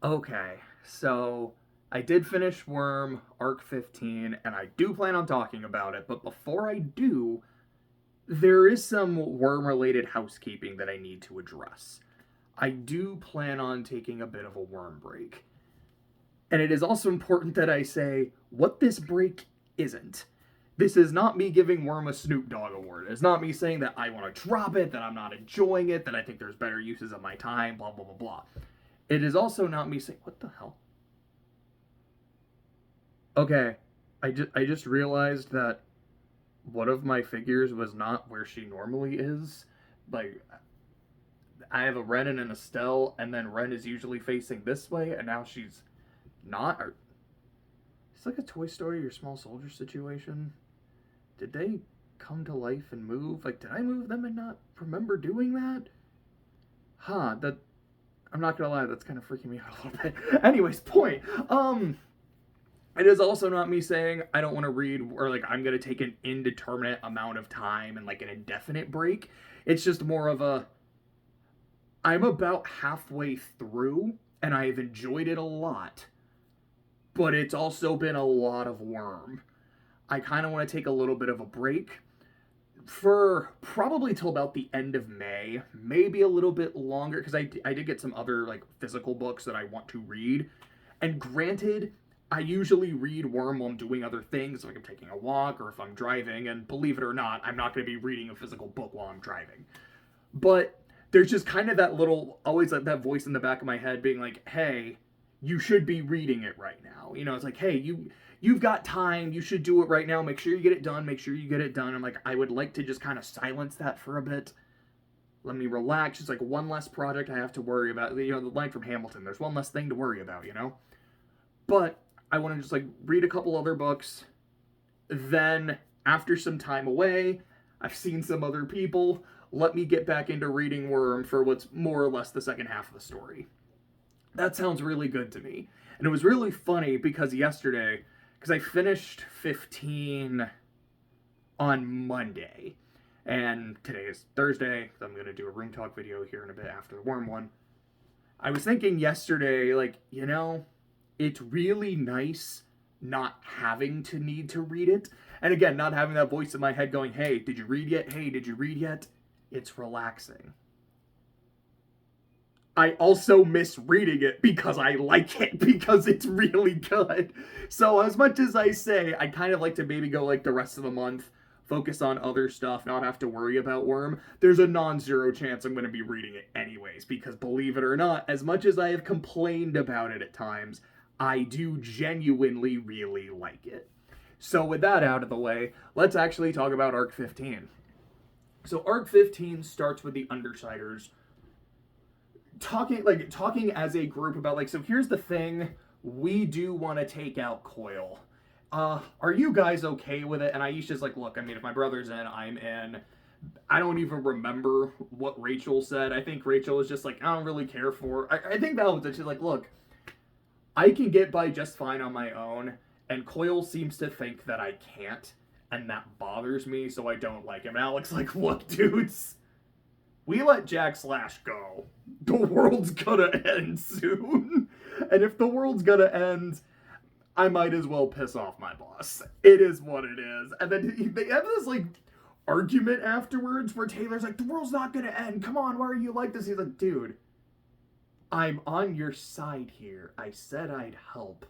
Okay, so I did finish Worm Arc 15, and I do plan on talking about it, but before I do, there is some Worm related housekeeping that I need to address. I do plan on taking a bit of a Worm break. And it is also important that I say what this break isn't. This is not me giving Worm a Snoop Dogg award. It's not me saying that I want to drop it, that I'm not enjoying it, that I think there's better uses of my time, blah, blah, blah, blah. It is also not me saying, what the hell? Okay, I just realized that one of my figures was not where she normally is. Like, I have a Ren and an Estelle, and then Ren is usually facing this way, and now she's not. It's like a Toy Story or Small Soldier situation. Did they come to life and move? Like, did I move them and not remember doing that? Huh, that. I'm not gonna lie, that's kind of freaking me out a little bit. Anyways, point. It is also not me saying I don't want to read or like I'm gonna take an indeterminate amount of time and like an indefinite break. It's just more of a I'm about halfway through and I've enjoyed it a lot, but it's also been a lot of worm. I kind of want to take a little bit of a break for probably till about the end of May, maybe a little bit longer because I did get some other like physical books that I want to read. And granted, I usually read Worm while I'm doing other things, like I'm taking a walk or if I'm driving. And believe it or not, I'm not going to be reading a physical book while I'm driving. But there's just kind of that little, always like that voice in the back of my head being like, hey, you should be reading it right now. You know, it's like, hey, you've got time, you should do it right now. Make sure you get it done. Make sure you get it done. I'm like, I would like to just kind of silence that for a bit. Let me relax. It's like one less project I have to worry about. You know, the line from Hamilton. There's one less thing to worry about. You know, but I want to just like read a couple other books. Then after some time away, I've seen some other people. Let me get back into reading Worm for what's more or less the second half of the story. That sounds really good to me. And it was really funny because yesterday, because I finished 15 on Monday, and today is Thursday, so I'm going to do a room talk video here in a bit after the Worm one. I was thinking yesterday, like, you know, it's really nice not having to need to read it. And again, not having that voice in my head going, hey, did you read yet? Hey, did you read yet? It's relaxing. I also miss reading it because I like it, because it's really good. So as much as I say, I kind of like to maybe go like the rest of the month, focus on other stuff, not have to worry about Worm, there's a non-zero chance I'm going to be reading it anyways, because believe it or not, as much as I have complained about it at times, I do genuinely really like it. So with that out of the way, let's actually talk about Arc 15. So Arc 15 starts with the Undersiders talking as a group about like, so here's the thing, we do want to take out Coil. Are you guys okay with it? And Aisha's like, look, I mean, if my brother's in, I'm in. I don't even remember what Rachel said. I think Rachel was just like, I don't really care for. I think that was it. She's like, look, I can get by just fine on my own, and Coil seems to think that I can't, and that bothers me, so I don't like him. And Alex like, look, dudes, we let Jack Slash go, the world's gonna end soon. And if the world's gonna end, I might as well piss off my boss. It is what it is. And then they have this like argument afterwards where Taylor's like, the world's not gonna end. Come on, why are you like this? He's like, dude, I'm on your side here. I said I'd help.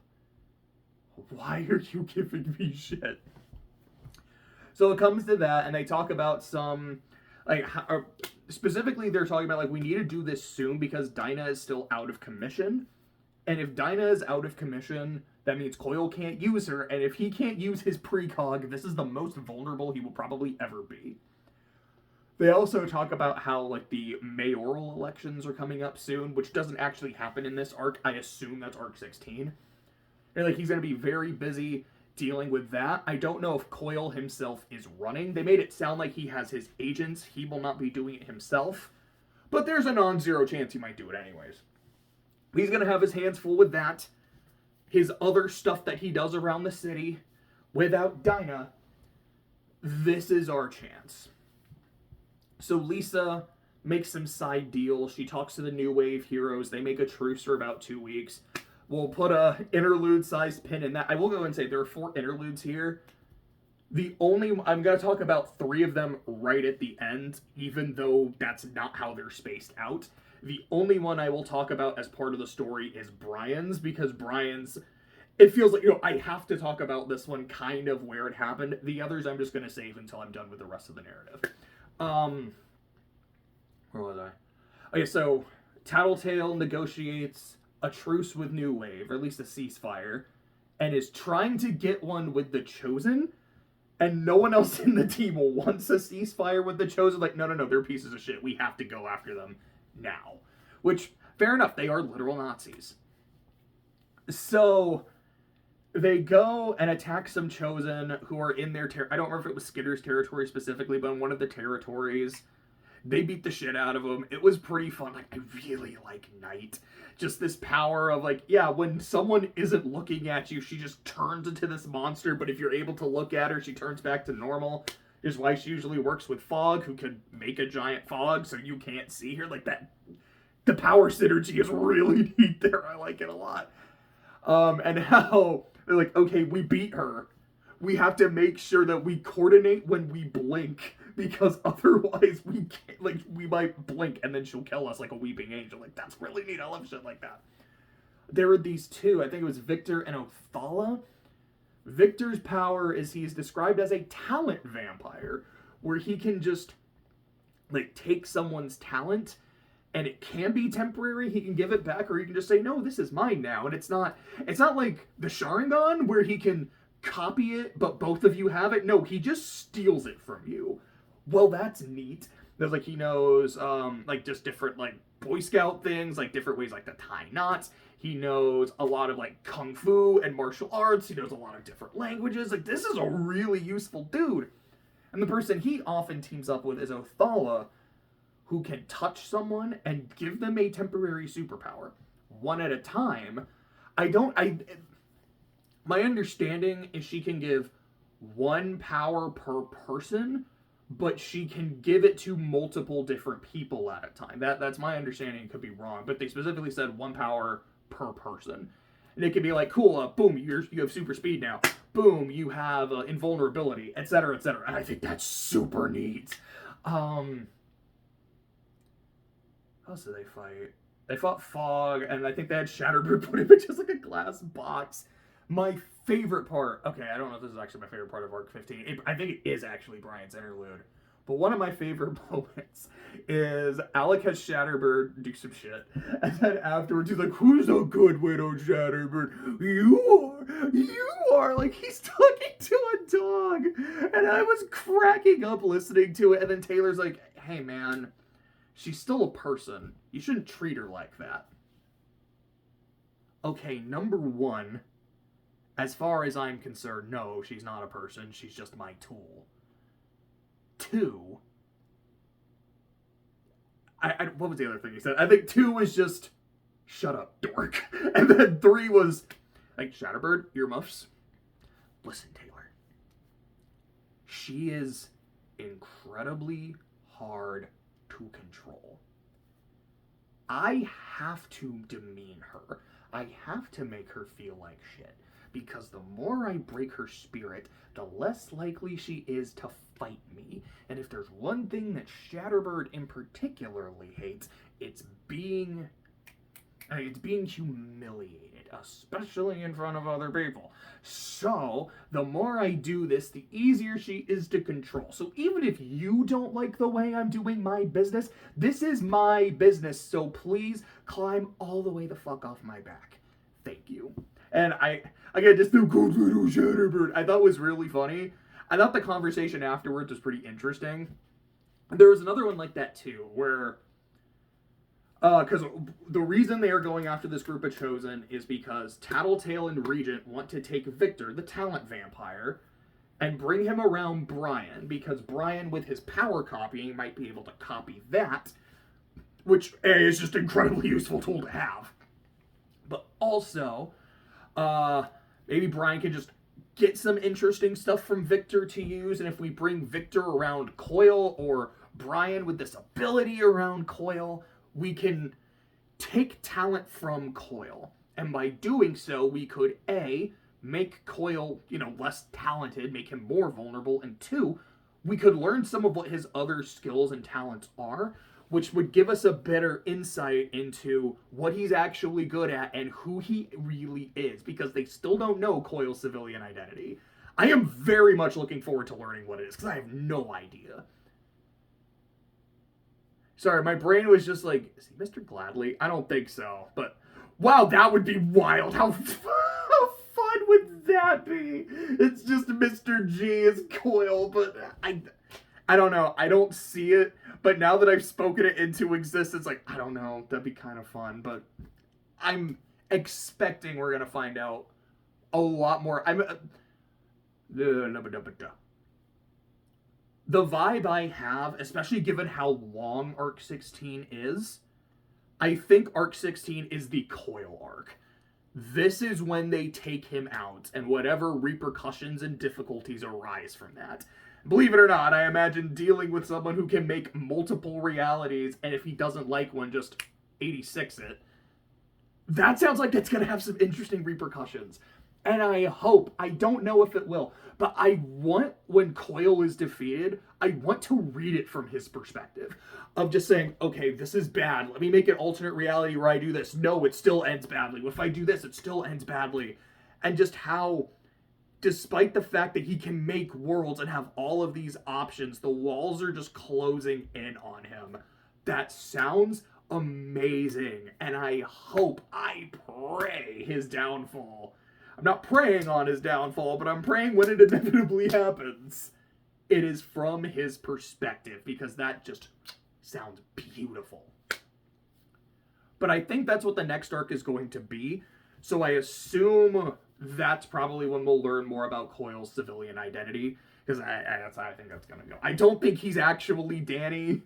Why are you giving me shit? So it comes to that, and they talk about some like specifically they're talking about like we need to do this soon because Dinah is still out of commission, and if Dinah is out of commission, that means Coil can't use her, and if he can't use his precog, this is the most vulnerable he will probably ever be. They also talk about how like the mayoral elections are coming up soon, which doesn't actually happen in this arc. I assume that's arc 16. And like he's going to be very busy dealing with that. I don't know if Coil himself is running. They made it sound like he has his agents. He will not be doing it himself. But there's a non-zero chance he might do it anyways. He's going to have his hands full with that. His other stuff that he does around the city. Without Dinah, this is our chance. So Lisa makes some side deals. She talks to the New Wave heroes. They make a truce for about 2 weeks. We'll put a interlude-sized pin in that. I will go and say there are 4 interludes here. I'm going to talk about 3 of them right at the end, even though that's not how they're spaced out. The only one I will talk about as part of the story is Brian's, because it feels like, I have to talk about this one kind of where it happened. The others I'm just going to save until I'm done with the rest of the narrative. Where was I? Okay, so Tattletale negotiates a truce with New Wave, or at least a ceasefire, and is trying to get one with the Chosen, and no one else in the team wants a ceasefire with the Chosen. Like, no, they're pieces of shit. We have to go after them now. Which, fair enough, they are literal Nazis. So they go and attack some Chosen who are in their I don't remember if it was Skitter's territory specifically, but in one of the territories. They beat the shit out of them. It was pretty fun. Like, I really like Knight. Just this power of, like, yeah, when someone isn't looking at you, she just turns into this monster, but if you're able to look at her, she turns back to normal. Is why she usually works with Fog, who can make a giant fog so you can't see her. Like, that, the power synergy is really neat there. I like it a lot. And how they're like, okay, we beat her. We have to make sure that we coordinate when we blink, because otherwise we can't, like, we might blink and then she'll kill us like a weeping angel. Like, that's really neat. I love shit like that. There were these 2, I think it was Victor and Othala. Victor's power is he's described as a talent vampire, where he can just, like, take someone's talent, and it can be temporary. He can give it back, or he can just say, no, this is mine now. And it's not like the Sharingan, where he can copy it, but both of you have it. No, he just steals it from you. Well, that's neat. There's, like, he knows, like, just different, like, Boy Scout things, like, different ways, like, to tie knots. He knows a lot of, like, Kung Fu and martial arts. He knows a lot of different languages. Like, this is a really useful dude. And the person he often teams up with is Othala, who can touch someone and give them a temporary superpower. One at a time. My understanding is she can give 1 power per person, but she can give it to multiple different people at a time. That's my understanding. It could be wrong, but they specifically said 1 power per person. And it could be like, cool, boom, you have super speed now. Boom, you have invulnerability, etc., etc. And I think that's super neat. How else did they fight? They fought Fog, and I think they had Shatterbird put him in just like a glass box. My favorite part, okay, I don't know if this is actually my favorite part of Arc 15. I think it is actually Brian's interlude. But one of my favorite moments is Alec has Shatterbird do some shit. And then afterwards, he's like, who's a good widow, Shatterbird? You are. Like, he's talking to a dog. And I was cracking up listening to it. And then Taylor's like, hey, man, she's still a person. You shouldn't treat her like that. Okay, number 1, as far as I'm concerned, no, she's not a person. She's just my tool. 2, what was the other thing he said? I think 2 was just, shut up, dork. And then 3 was, like, Shatterbird, earmuffs. Listen, Taylor. She is incredibly hard to control. I have to demean her. I have to make her feel like shit. Because the more I break her spirit, the less likely she is to fight me. And if there's one thing that Shatterbird in particularly hates, it's being humiliated, especially in front of other people. So, the more I do this, the easier she is to control. So even if you don't like the way I'm doing my business, this is my business, so please climb all the way the fuck off my back. Thank you. And I got just the good little Shatterbird. I thought was really funny. I thought the conversation afterwards was pretty interesting. There was another one like that too, where because the reason they are going after this group of Chosen is because Tattletale and Regent want to take Victor, the talent vampire, and bring him around Brian, because Brian, with his power copying, might be able to copy that, which is just an incredibly useful tool to have. But also, maybe Brian can just get some interesting stuff from Victor to use, and if we bring Victor around Coil or Brian with this ability around Coil, we can take talent from Coil. And by doing so, we could A, make Coil, less talented, make him more vulnerable, and 2, we could learn some of what his other skills and talents are, which would give us a better insight into what he's actually good at and who he really is, because they still don't know Coil's civilian identity. I am very much looking forward to learning what it is, because I have no idea. Sorry, my brain was just like, is he Mr. Gladly? I don't think so, but wow, that would be wild. How fun would that be? It's just Mr. G as Coil, but I don't know. I don't see it, but now that I've spoken it into existence, like, I don't know. That'd be kind of fun, but I'm expecting we're going to find out a lot more. The vibe I have, especially given how long Arc 16 is, I think Arc 16 is the Coil arc. This is when they take him out, and whatever repercussions and difficulties arise from that. Believe it or not, I imagine dealing with someone who can make multiple realities, and if he doesn't like one, just 86 it. That sounds like that's going to have some interesting repercussions. And I hope, I don't know if it will, but I want, when Coil is defeated, I want to read it from his perspective. Of just saying, okay, this is bad. Let me make an alternate reality where I do this. No, it still ends badly. If I do this, it still ends badly. And just how, despite the fact that he can make worlds and have all of these options, the walls are just closing in on him. That sounds amazing. And I pray his downfall. I'm not praying on his downfall, but I'm praying when it inevitably happens, it is from his perspective, because that just sounds beautiful. But I think that's what the next arc is going to be, so I assume that's probably when we'll learn more about Coil's civilian identity, because that's how I think that's going to go. I don't think he's actually Danny.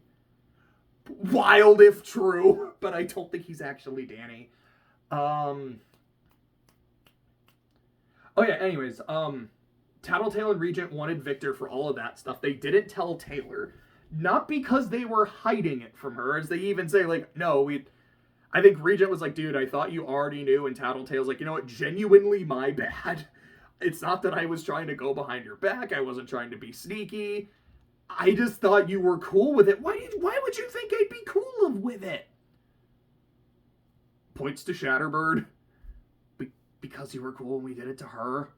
Wild if true, but I don't think he's actually Danny. Oh yeah, anyways, Tattletale and Regent wanted Victor for all of that stuff. They didn't tell Taylor. Not because they were hiding it from her, as they even say, like, no, I think Regent was like, dude, I thought you already knew, and Tattletale's like, you know what, genuinely my bad. It's not that I was trying to go behind your back, I wasn't trying to be sneaky. I just thought you were cool with it. Why would you think I'd be cool with it? Points to Shatterbird. Because you were cool and we did it to her.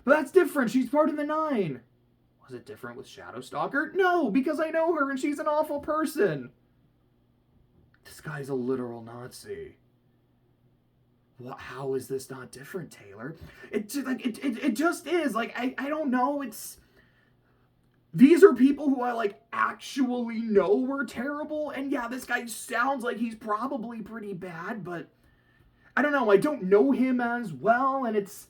But that's different. She's part of the 9. Was it different with Shadowstalker? No, because I know her and she's an awful person. This guy's a literal Nazi. How is this not different, Taylor? It just is. Like, I don't know. These are people who I, like, actually know were terrible. And yeah, this guy sounds like he's probably pretty bad, but I don't know, I don't know him as well, and it's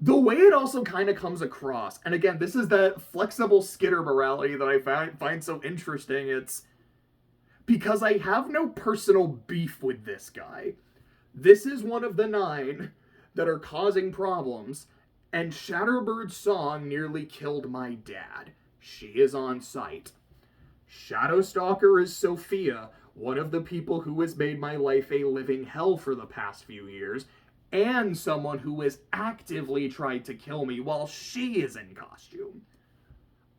the way it also kind of comes across. And again, this is that flexible Skitter morality that I find so interesting. It's because I have no personal beef with this guy. This is one of the 9 that are causing problems, and Shatterbird's song nearly killed my dad. She is on site. Shadowstalker is Sophia, one of the people who has made my life a living hell for the past few years, and someone who has actively tried to kill me while she is in costume.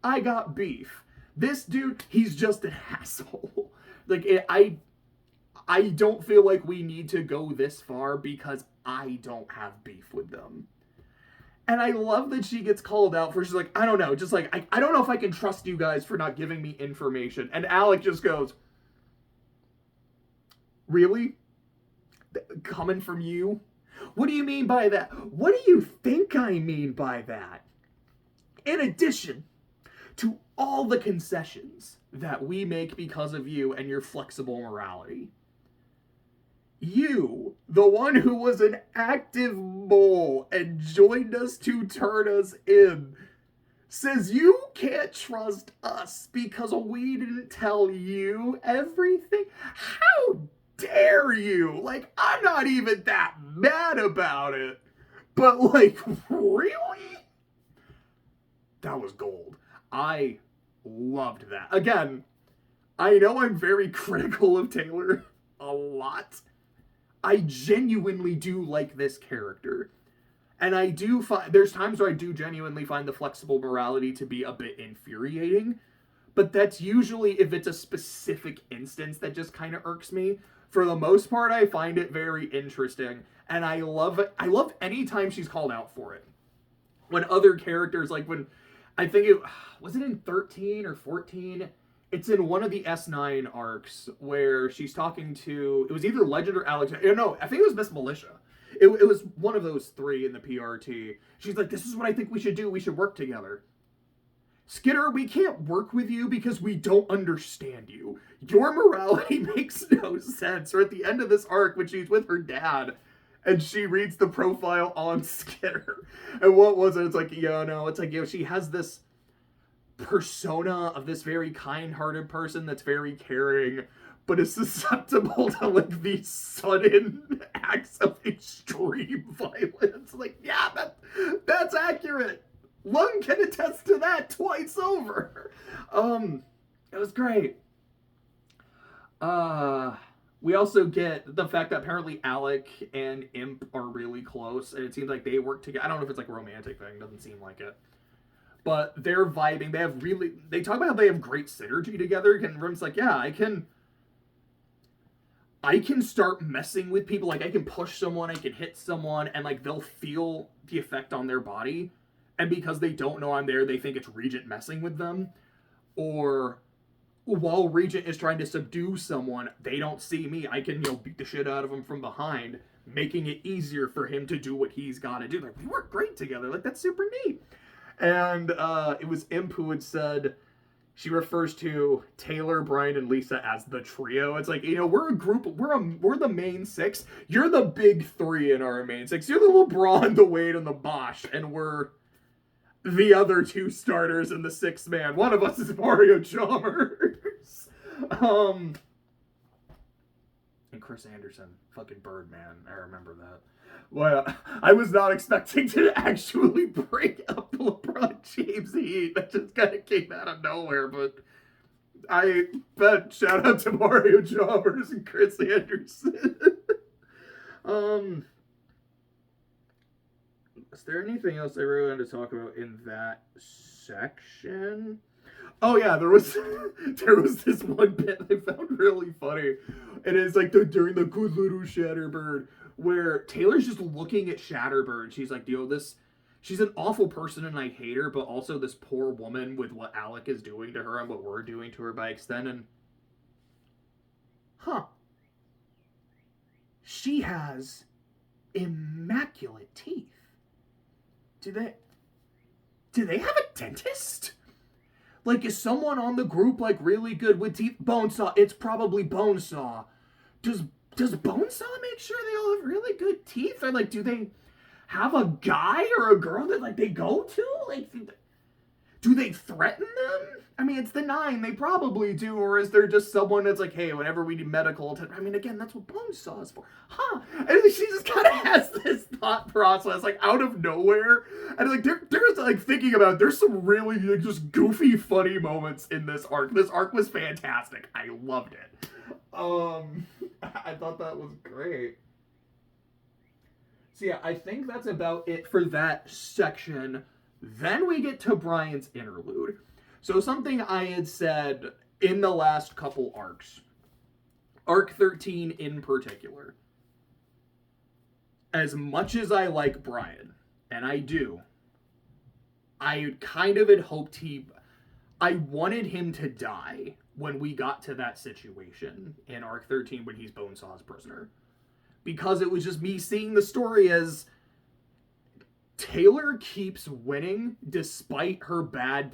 I got beef. This dude, he's just an asshole. Like, I don't feel like we need to go this far because I don't have beef with them. And I love that she gets called out for, she's like, I don't know, just like, I don't know if I can trust you guys for not giving me information. And Alec just goes, really? Coming from you? What do you mean by that? What do you think I mean by that? In addition to all the concessions that we make because of you and your flexible morality, you, the one who was an active mole and joined us to turn us in, says you can't trust us because we didn't tell you everything? How dare you? Like, I'm not even that mad about it. But, like, really? That was gold. I loved that. Again, I know I'm very critical of Taylor a lot. I genuinely do like this character. And I do find, there's times where I do genuinely find the flexible morality to be a bit infuriating. But that's usually if it's a specific instance that just kind of irks me. For the most part, I find it very interesting. And I love it. I love any time she's called out for it. When other characters, like when, I think it, was it in 13 or 14? It's in one of the S9 arcs where she's talking to, it was either Legend or Alex. No, I think it was Miss Militia. It was one of those three in the PRT. She's like, this is what I think we should do. We should work together. Skidder, we can't work with you because we don't understand you. Your morality makes no sense. Or at the end of this arc, when she's with her dad, and she reads the profile on Skidder. And what was it? It's like, it's like, she has this persona of this very kind-hearted person that's very caring, but is susceptible to, like, these sudden acts of extreme violence. Like, yeah, that's accurate. Lung can attest to that twice over. It was great. We also get the fact that apparently Alec and Imp are really close, and it seems like they work together. I don't know if it's like a romantic thing, doesn't seem like it. But they're vibing. They talk about how they have great synergy together. And Rim's like, yeah, I can start messing with people. Like, I can push someone, I can hit someone, and, like, they'll feel the effect on their body. And because they don't know I'm there, they think it's Regent messing with them. Or while Regent is trying to subdue someone, they don't see me. I can, beat the shit out of him from behind, making it easier for him to do what he's got to do. Like, we work great together. Like, that's super neat. And it was Imp who had said, she refers to Taylor, Brian, and Lisa as the trio. It's like, we're a group, we're the main six. You're the big three in our main six. You're the LeBron, the Wade, and the Bosch, and we're the other two starters in the sixth man. One of us is Mario Chalmers. And Chris Anderson, fucking Birdman. I remember that. Well, I was not expecting to actually break up the LeBron James heat. That just kind of came out of nowhere, but I bet shout out to Mario Chalmers and Chris Anderson. Is there anything else I really wanted to talk about in that section? Oh yeah, there was this one bit I found really funny. It is like during the good little Shatterbird, where Taylor's just looking at Shatterbird. She's like, she's an awful person and I hate her, but also this poor woman with what Alec is doing to her and what we're doing to her by extension. She has immaculate teeth. Do they have a dentist? Like, is someone on the group, like, really good with teeth? Bonesaw. It's probably Bonesaw. Does Bonesaw make sure they all have really good teeth? Or, like, do they have a guy or a girl that, like, they go to? Like, do they threaten them? I mean, it's the 9. They probably do. Or is there just someone that's like, hey, whenever we need medical attention? I mean, again, that's what Bonesaw is for. And she just kind of has this thought process, like, out of nowhere. And, like, there's like, thinking about it, there's some really, like, just goofy, funny moments in this arc. This arc was fantastic. I loved it. I thought that was great. So, yeah, I think that's about it for that section. Then we get to Brian's interlude. So something I had said in the last couple arcs, arc 13 in particular, as much as I like Brian, and I do, I kind of had hoped I wanted him to die when we got to that situation in arc 13 when he's Bonesaw's prisoner. Because it was just me seeing the story as Taylor keeps winning despite her bad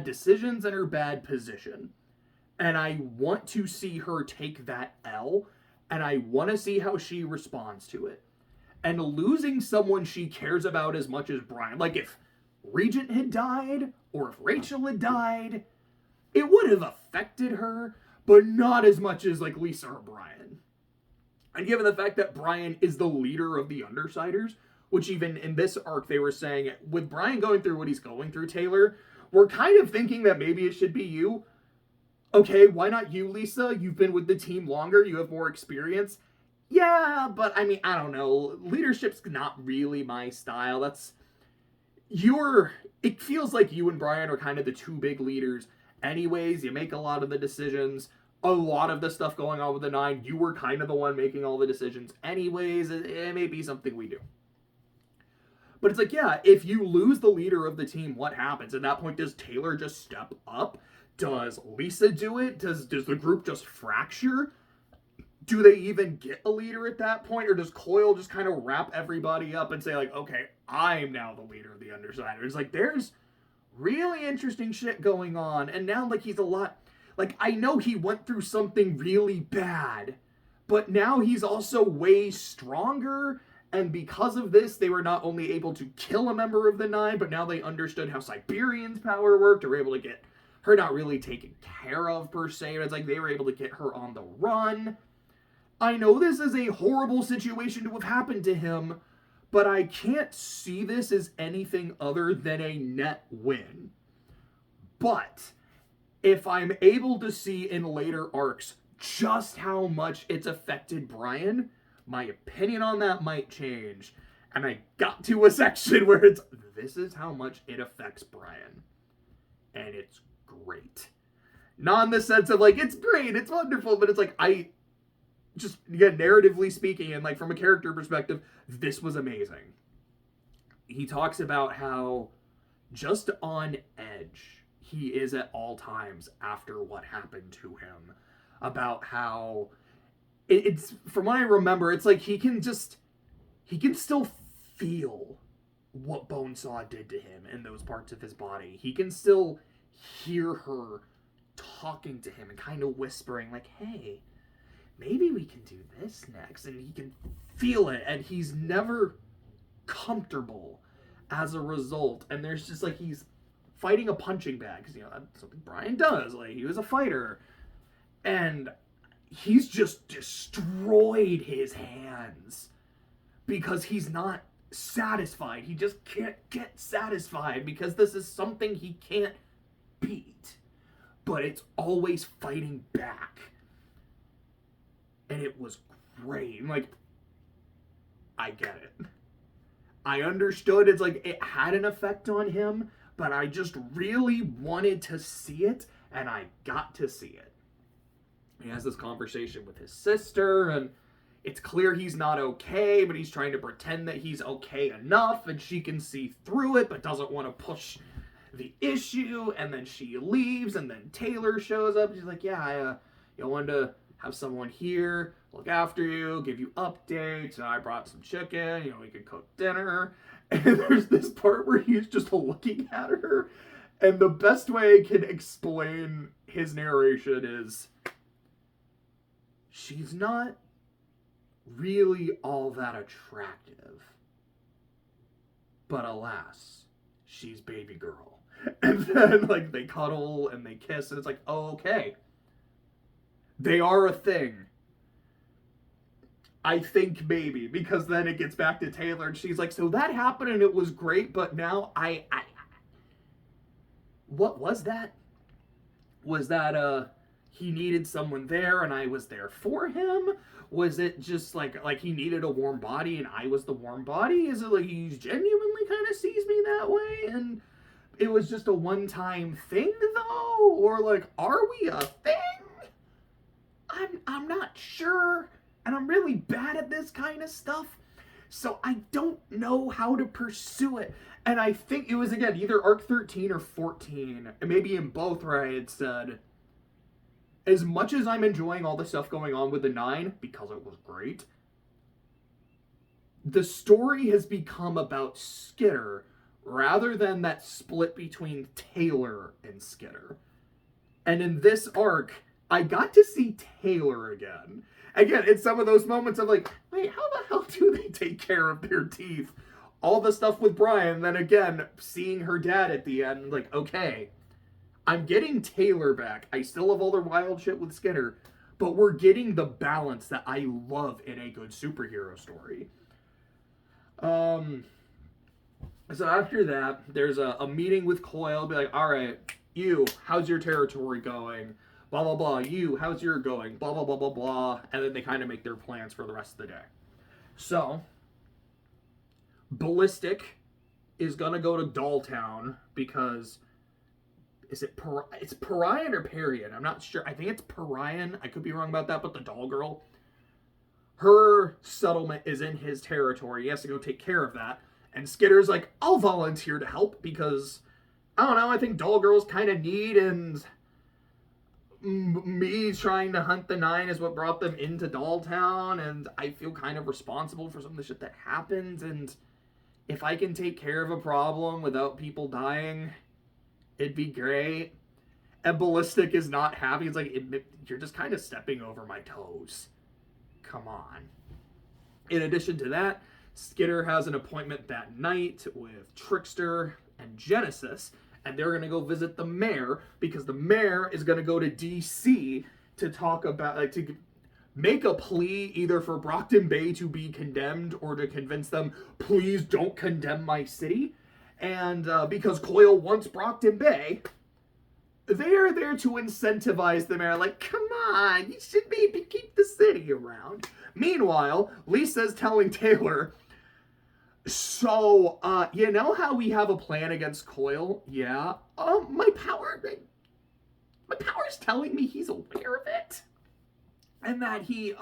decisions and her bad position. And I want to see her take that L, and I want to see how she responds to it. And losing someone she cares about as much as Brian, like if Regent had died, or if Rachel had died, it would have affected her, but not as much as like Lisa or Brian. And given the fact that Brian is the leader of the Undersiders, which even in this arc they were saying, with Brian going through what he's going through, Taylor, we're kind of thinking that maybe it should be you. Okay, why not you, Lisa? You've been with the team longer, you have more experience. Yeah, but I mean, I don't know. Leadership's not really my style. It feels like you and Brian are kind of the two big leaders. Anyways, you make a lot of the decisions. A lot of the stuff going on with the Nine, you were kind of the one making all the decisions. Anyways, it may be something we do. But it's like, yeah, if you lose the leader of the team, what happens? At that point, does Taylor just step up? Does Lisa do it? Does the group just fracture? Do they even get a leader at that point? Or does Coyle just kind of wrap everybody up and say, like, okay, I'm now the leader of the Undersiders? Like, there's really interesting shit going on. And now, like, he's a lot... Like, I know he went through something really bad, but now he's also way stronger. And because of this, they were not only able to kill a member of the Nine, but now they understood how Siberian's power worked. They were able to get her not really taken care of, per se. It's like they were able to get her on the run. I know this is a horrible situation to have happened to him, but I can't see this as anything other than a net win. But if I'm able to see in later arcs just how much it's affected Brian, my opinion on that might change. And I got to a section where this is how much it affects Brian. And it's great. Not in the sense of, like, it's great, it's wonderful, but it's like, just, again, narratively speaking, and, like, from a character perspective, this was amazing. He talks about how just on edge he is at all times after what happened to him. About how it's, from what I remember, it's like he can still feel what Bonesaw did to him in those parts of his body. He can still hear her talking to him and kind of whispering, like, hey, maybe we can do this next. And he can feel it, and he's never comfortable as a result. And there's just, like, he's fighting a punching bag, because, you know, that's something Brian does. Like, he was a fighter. And he's just destroyed his hands because he's not satisfied. He just can't get satisfied because this is something he can't beat. But it's always fighting back. And it was great. Like, I get it. I understood it's like it had an effect on him, but I just really wanted to see it, and I got to see it. He has this conversation with his sister, and it's clear he's not okay, but he's trying to pretend that he's okay enough, and she can see through it, but doesn't want to push the issue. And then she leaves, and then Taylor shows up. She's like, yeah, I wanted to have someone here look after you, give you updates, and I brought some chicken, we could cook dinner. And there's this part where he's just looking at her, and the best way I can explain his narration is, she's not really all that attractive, but alas, she's baby girl. And then, like, they cuddle and they kiss, and it's like, oh, okay, they are a thing. I think maybe, because then it gets back to Taylor, and she's like, so that happened and it was great, but now what was that? Was that, he needed someone there and I was there for him? Was it just like he needed a warm body and I was the warm body? Is it like he genuinely kind of sees me that way and it was just a one-time thing, though? Or, like, are we a thing? I'm not sure, and I'm really bad at this kind of stuff, so I don't know how to pursue it. And I think it was, again, either Arc 13 or 14, and maybe in both, where I had said, as much as I'm enjoying all the stuff going on with the 9, because it was great, the story has become about Skitter rather than that split between Taylor and Skitter. And in this arc, I got to see Taylor again. Again, it's some of those moments of like, wait, how the hell do they take care of their teeth? All the stuff with Brian, then again, seeing her dad at the end, like, okay, I'm getting Taylor back. I still have all the wild shit with Skitter, but we're getting the balance that I love in a good superhero story. So after that, there's a meeting with Coyle. Be like, all right, you, how's your territory going? Blah, blah, blah. You, how's your going? Blah, blah, blah, blah, blah. And then they kind of make their plans for the rest of the day. So, Ballistic is going to go to Dolltown because it's Parian or Parian? I'm not sure. I think it's Parian. I could be wrong about that, but the doll girl, her settlement is in his territory. He has to go take care of that. And Skitter's like, I'll volunteer to help because, I don't know, I think doll girls kind of need, and me trying to hunt the nine is what brought them into Dolltown, and I feel kind of responsible for some of the shit that happened, and if I can take care of a problem without people dying, it'd be great. And Ballistic is not happy. It's like, you're just kind of stepping over my toes. Come on. In addition to that, Skitter has an appointment that night with Trickster and Genesis, and they're going to go visit the mayor because the mayor is going to go to DC to talk about, like, to make a plea either for Brockton Bay to be condemned or to convince them, please don't condemn my city. And because Coyle wants Brockton Bay, they are there to incentivize the mayor. Like, come on, you should maybe keep the city around. Meanwhile, Lisa's telling Taylor, so, you know how we have a plan against Coyle? Yeah. My power's telling me he's aware of it. And that he's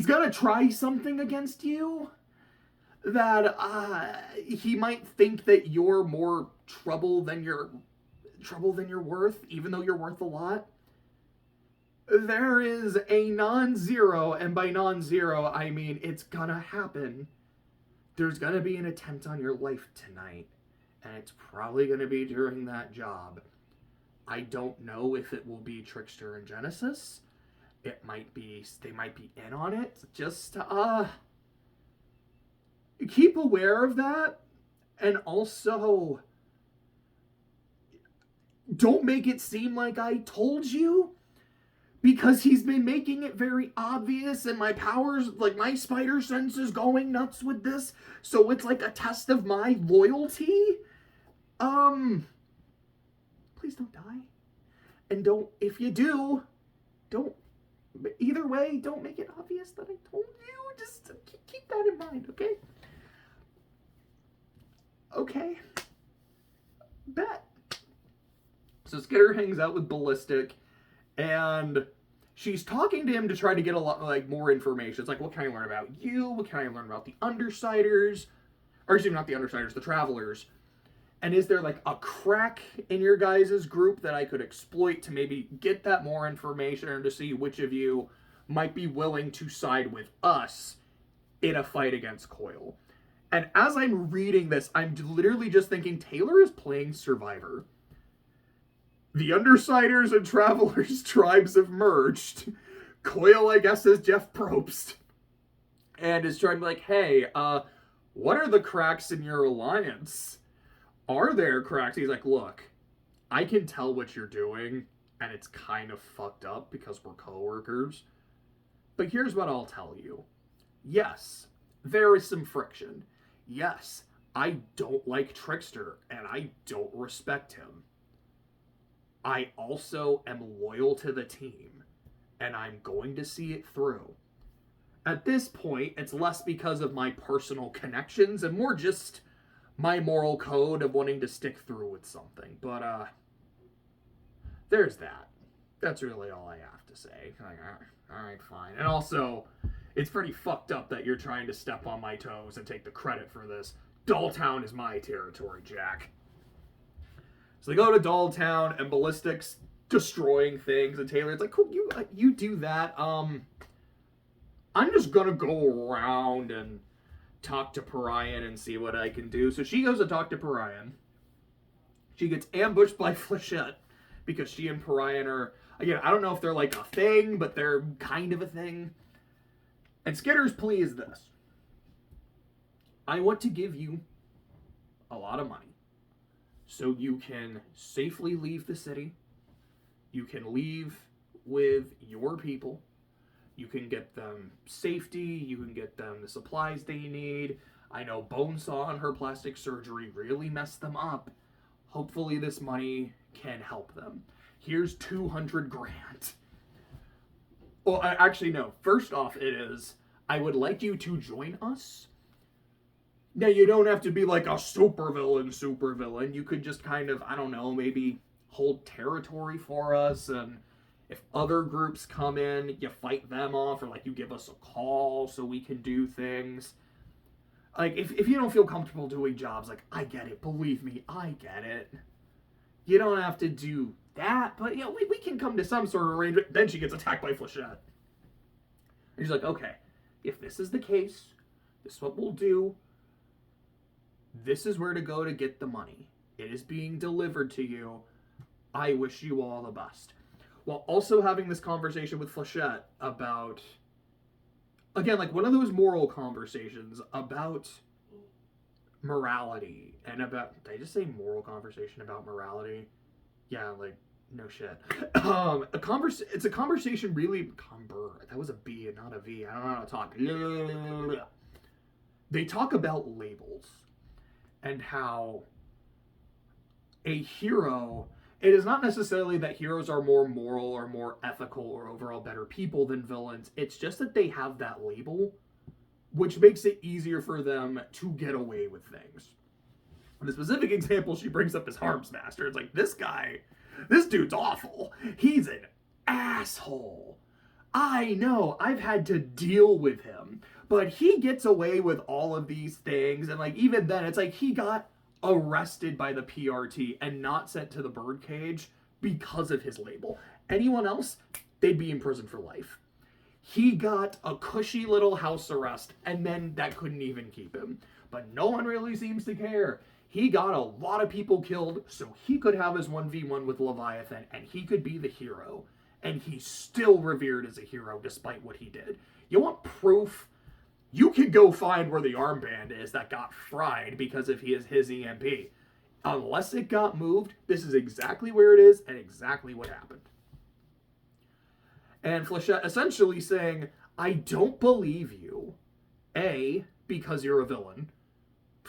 gonna try something against you. That, he might think that you're more trouble than you're worth, even though you're worth a lot. There is a non-zero, and by non-zero, I mean it's gonna happen. There's gonna be an attempt on your life tonight, and it's probably gonna be during that job. I don't know if it will be Trickster and Genesis. They might be in on it. Just, keep aware of that, and also, don't make it seem like I told you, because he's been making it very obvious, and my powers, like, my spider sense is going nuts with this, so it's like a test of my loyalty. Please don't die. And if you do, either way, don't make it obvious that I told you. Just keep that in mind, okay? Okay. Bet. So Skitter hangs out with Ballistic, and she's talking to him to try to get a lot, like, more information. It's like, what can I learn about you? What can I learn about the Undersiders? Or excuse me, not the Undersiders, the Travelers. And is there, like, a crack in your guys' group that I could exploit to maybe get that more information, or to see which of you might be willing to side with us in a fight against Coyle? And as I'm reading this, I'm literally just thinking, Taylor is playing Survivor. The Undersiders and Travelers tribes have merged. Coyle, I guess, is Jeff Probst. And is trying to be like, hey, what are the cracks in your alliance? Are there cracks? He's like, look, I can tell what you're doing, and it's kind of fucked up because we're coworkers. But here's what I'll tell you. Yes, there is some friction. Yes, I don't like Trickster, and I don't respect him. I also am loyal to the team, and I'm going to see it through. At this point, it's less because of my personal connections and more just my moral code of wanting to stick through with something. But, there's that. That's really all I have to say. Like, alright, fine. And also, it's pretty fucked up that you're trying to step on my toes and take the credit for this. Dolltown is my territory, Jack. So they go to Dolltown, and Ballistic's destroying things, and Taylor's like, cool, you do that. I'm just gonna go around and talk to Parian and see what I can do. So she goes to talk to Parian. She gets ambushed by Flechette, because she and Parian are, again, I don't know if they're like a thing, but they're kind of a thing. And Skitter's plea is this. I want to give you a lot of money, so you can safely leave the city. You can leave with your people. You can get them safety. You can get them the supplies they need. I know Bonesaw and her plastic surgery really messed them up. Hopefully this money can help them. Here's 200 grand. Well, actually, no. First off, it is, I would like you to join us. Now, you don't have to be like a supervillain. You could just kind of, I don't know, maybe hold territory for us. And if other groups come in, you fight them off, or like you give us a call so we can do things. Like, if you don't feel comfortable doing jobs, like, I get it. Believe me, I get it. You don't have to do that, but, you know, we can come to some sort of arrangement. Then she gets attacked by Flechette. And she's like, okay, if this is the case, this is what we'll do. This is where to go to get the money. It is being delivered to you. I wish you all the best. While also having this conversation with Flechette about, again, like one of those moral conversations about morality and about, did I just say moral conversation about morality? Yeah, like, no shit. It's a conversation really, that was a B and not a V. I don't know how to talk. They talk about labels and how a hero, it is not necessarily that heroes are more moral or more ethical or overall better people than villains. It's just that they have that label, which makes it easier for them to get away with things. And the specific example she brings up is Harmsmaster. It's like, this dude's awful. He's an asshole. I know, I've had to deal with him. But he gets away with all of these things. And like, even then, it's like he got arrested by the PRT and not sent to the birdcage because of his label. Anyone else, they'd be in prison for life. He got a cushy little house arrest, and then that couldn't even keep him. But no one really seems to care. He got a lot of people killed, so he could have his 1v1 with Leviathan, and he could be the hero. And he's still revered as a hero despite what he did. You want proof? You can go find where the armband is that got fried because of his EMP. Unless it got moved, this is exactly where it is and exactly what happened. And Flechette essentially saying, I don't believe you. A, because you're a villain.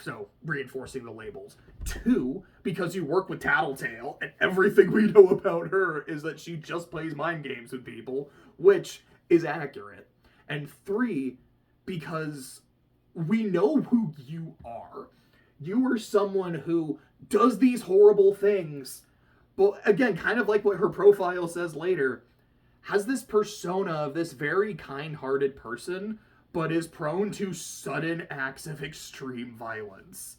So, reinforcing the labels. 2, because you work with Tattletale, and everything we know about her is that she just plays mind games with people, which is accurate. And 3, because we know who you are. You are someone who does these horrible things, but again, kind of like what her profile says later, has this persona of this very kind-hearted person, but is prone to sudden acts of extreme violence.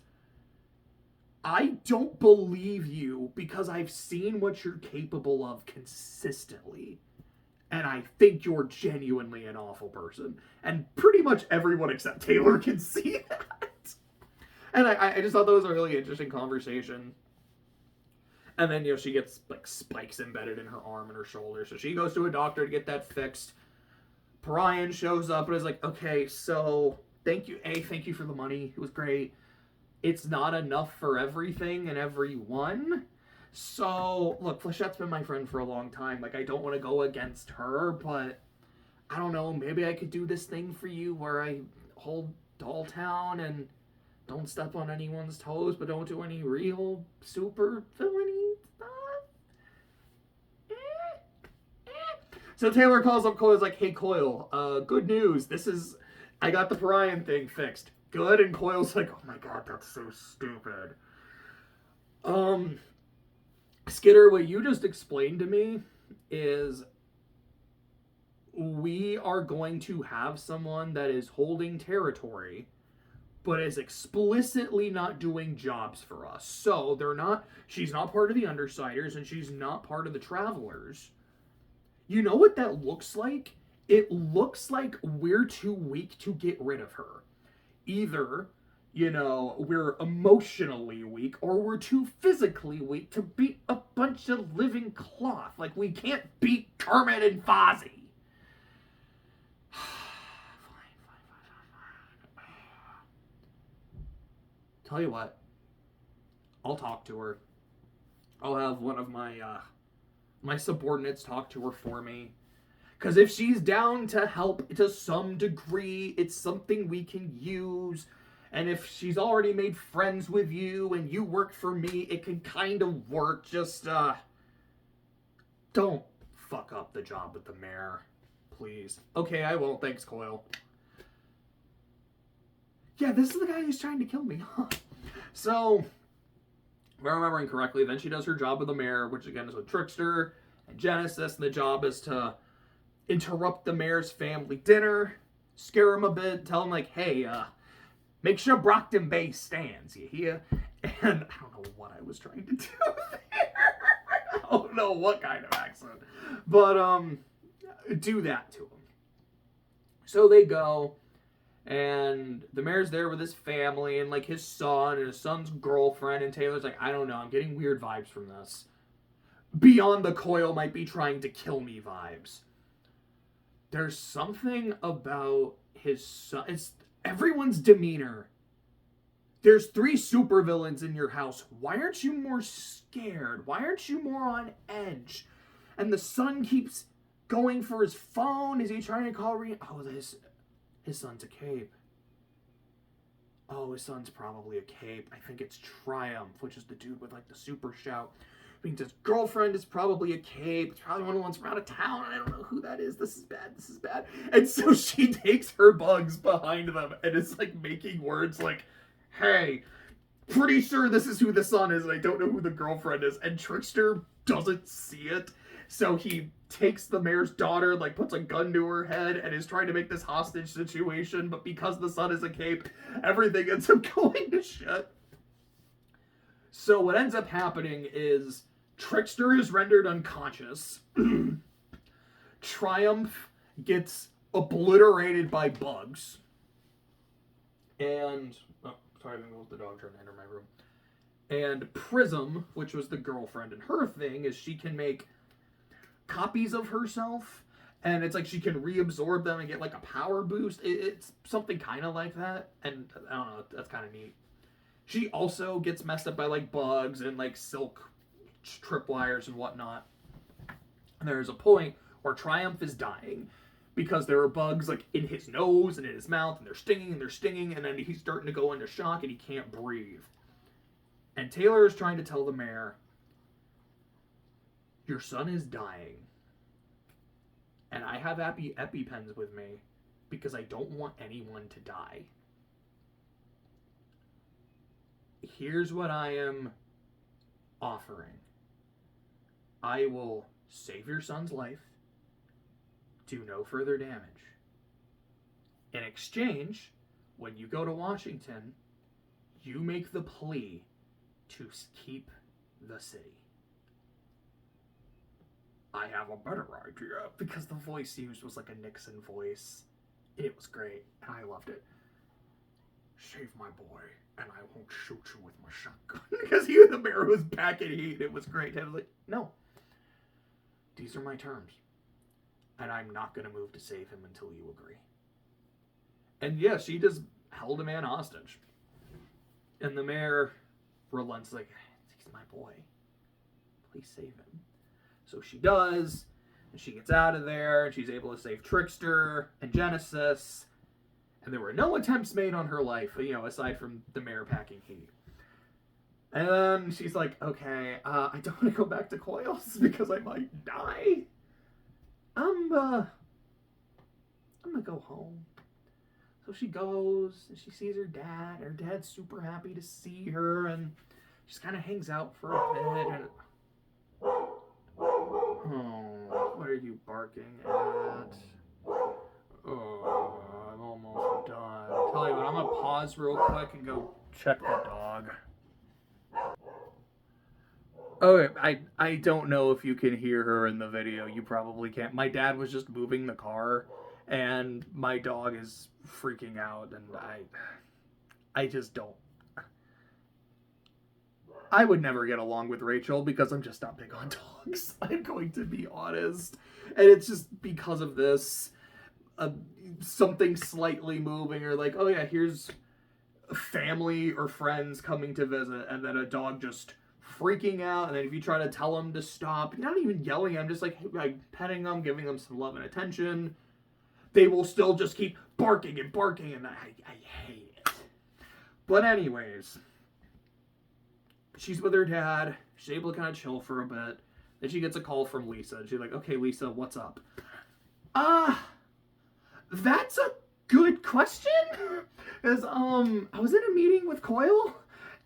I don't believe you because I've seen what you're capable of consistently. And I think you're genuinely an awful person. And pretty much everyone except Taylor can see that. And I just thought that was a really interesting conversation. And then, she gets, like, spikes embedded in her arm and her shoulder. So she goes to a doctor to get that fixed. Brian shows up and is like, okay, so thank you for the money. It was great. It's not enough for everything and everyone. So, look, Flechette's been my friend for a long time. Like, I don't want to go against her, but I don't know, maybe I could do this thing for you where I hold Dolltown and don't step on anyone's toes, but don't do any real super villainy stuff. So Taylor calls up Coyle's like, hey, Coyle, good news. I got the Brian thing fixed. Good, and Coyle's like, oh my god, that's so stupid. Skitter, what you just explained to me is we are going to have someone that is holding territory, but is explicitly not doing jobs for us. So she's not part of the Undersiders, and she's not part of the Travelers. You know what that looks like? It looks like we're too weak to get rid of her. Either, we're emotionally weak, or we're too physically weak to beat a bunch of living cloth. Like, we can't beat Kermit and Fozzie. Fine. Tell you what, I'll talk to her. I'll have one of my subordinates talk to her for me. Because if she's down to help to some degree, it's something we can use. And if she's already made friends with you and you work for me, it can kind of work. Just, don't fuck up the job with the mayor. Please. Okay, I won't. Thanks, Coyle. Yeah, this is the guy who's trying to kill me. So, if I'm remembering correctly, then she does her job with the mayor, which again is with Trickster and Genesis, and the job is to interrupt the mayor's family dinner, scare him a bit, tell him like, hey, make sure Brockton Bay stands, you hear? And I don't know what I was trying to do there. I don't know what kind of accent. But, do that to him. So they go, and the mayor's there with his family, and, like, his son, and his son's girlfriend, and Taylor's like, I don't know, I'm getting weird vibes from this. Beyond the Coyle might be trying to kill me vibes. There's something about his son, it's everyone's demeanor. There's 3 supervillains in your house. Why aren't you more scared? Why aren't you more on edge? And the son keeps going for his phone. Is he trying to call Oh, his son's a cape. Oh, his son's probably a cape. I think it's Triumph, which is the dude with, like, the super shout. I mean, his girlfriend is probably a cape. It's probably one of the ones from out of town. I don't know who that is. This is bad. This is bad. And so she takes her bugs behind them and is, like, making words like, hey, pretty sure this is who the son is, and I don't know who the girlfriend is. And Trickster doesn't see it. So he takes the mayor's daughter, like, puts a gun to her head and is trying to make this hostage situation. But because the son is a cape, everything ends up going to shit. So what ends up happening is Trickster is rendered unconscious. Triumph gets obliterated by bugs. And... oh, sorry, I moved the dog trying to enter my room. And Prism, which was the girlfriend, and her thing is she can make copies of herself, and it's like she can reabsorb them and get, like, a power boost. It's something kind of like that, and I don't know, that's kind of neat. She also gets messed up by, like, bugs and, like, silk tripwires and whatnot. And there's a point where Triumph is dying because there are bugs, like, in his nose and in his mouth, and they're stinging, and then he's starting to go into shock and he can't breathe. And Taylor is trying to tell the mayor, your son is dying. And I have EpiPens with me because I don't want anyone to die. Here's what I am offering. I will save your son's life, do no further damage. In exchange, when you go to Washington, you make the plea to keep the city. I have a better idea, because the voice used was like a Nixon voice. It was great, and I loved it. Save my boy, and I won't shoot you with my shotgun. Because he was the mayor was back in heat. It was great. I was like, no. These are my terms. And I'm not going to move to save him until you agree. And yeah, she just held a man hostage. And the mayor relents, like, he's my boy. Please save him. So she does, and she gets out of there, and she's able to save Trickster and Genesis. And there were no attempts made on her life, you know, aside from the mayor packing heat. And then she's like, okay, I don't want to go back to Coils because I might die. I'm gonna go home. So she goes, and she sees her dad. Her dad's super happy to see her, and she just kind of hangs out for a bit. And oh, what are you barking at? Oh, I'm almost done. Tell you what, I'm gonna pause real quick and go check the dog. Okay, I don't know if you can hear her in the video. You probably can't. My dad was just moving the car, and my dog is freaking out, and I just don't. I would never get along with Rachel because I'm just not big on dogs. I'm going to be honest. And it's just because of this. Something slightly moving, or like, oh yeah, here's family or friends coming to visit, and then a dog just freaking out, and then if you try to tell them to stop, you're not even yelling, I'm just like petting them, giving them some love and attention, they will still just keep barking, and I hate it. But anyways, she's with her dad. She's able to kind of chill for a bit. Then she gets a call from Lisa. And she's like, okay, Lisa, what's up? That's a good question. Because, I was in a meeting with Coil.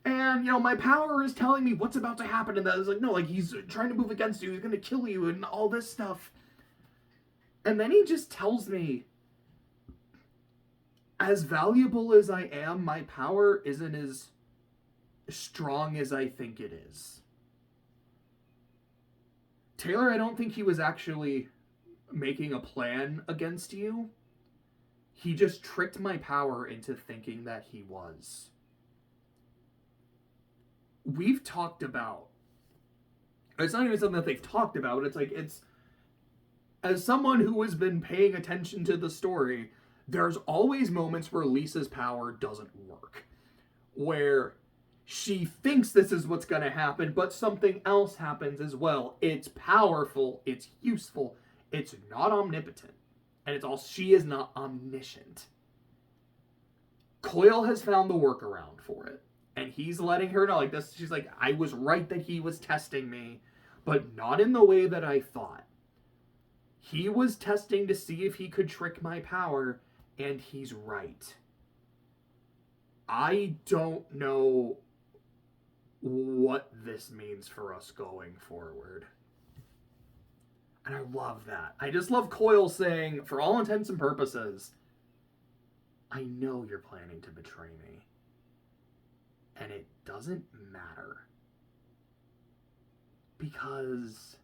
And, my power is telling me what's about to happen. And that is like, no, like, he's trying to move against you. He's going to kill you and all this stuff. And then he just tells me, as valuable as I am, my power isn't as strong as I think it is. Taylor, I don't think he was actually making a plan against you. He just tricked my power into thinking that he was. We've talked about, it's not even something that they've talked about, it's as someone who has been paying attention to the story, there's always moments where Lisa's power doesn't work. Where she thinks this is what's going to happen, but something else happens as well. It's powerful, it's useful, it's not omnipotent, and she is not omniscient. Coil has found the workaround for it, and he's letting her know, like this. She's like, I was right that he was testing me, but not in the way that I thought. He was testing to see if he could trick my power, and he's right. I don't know what this means for us going forward. And I love that. I just love Coil saying, for all intents and purposes, I know you're planning to betray me. And it doesn't matter. Because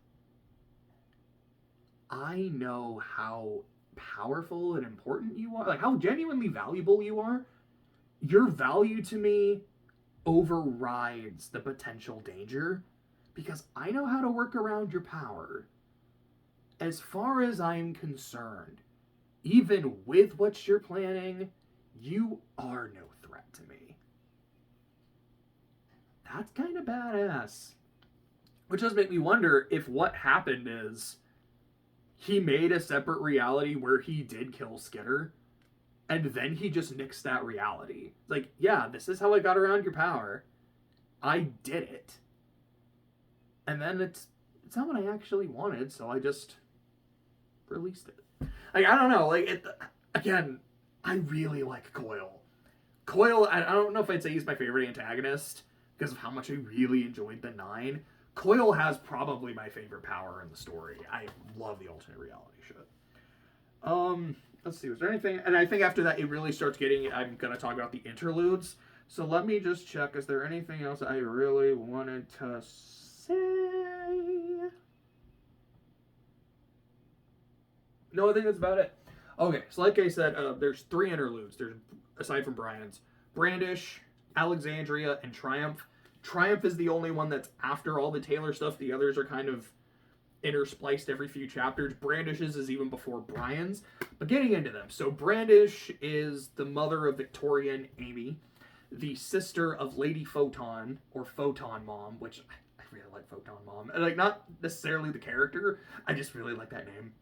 I know how powerful and important you are. Like, how genuinely valuable you are. Your value to me overrides the potential danger. Because I know how to work around your power. As far as I'm concerned, even with what you're planning, you are no threat to me. That's kind of badass. Which does make me wonder if what happened is he made a separate reality where he did kill Skitter, and then he just nixed that reality. Like, yeah, this is how I got around your power. I did it. And then it's not what I actually wanted, so I just released it. Like, I don't know. Like, again, I really like Coil. Coil, I don't know if I'd say he's my favorite antagonist because of how much I really enjoyed the 9. Coil has probably my favorite power in the story. I love the alternate reality shit. Let's see, was there anything? And I think after that, it really starts getting, I'm going to talk about the interludes. So let me just check, is there anything else I really wanted to say? No, I think that's about it. Okay, so like I said, there's 3 interludes. There's, aside from Brian's, Brandish, Alexandria, and Triumph. Triumph is the only one that's after all the Taylor stuff. The others are kind of interspliced every few chapters. Brandish's is even before Brian's. But getting into them. So Brandish is the mother of Victoria and Amy, the sister of Lady Photon, or Photon Mom, which I really like Photon Mom. And like, not necessarily the character, I just really like that name.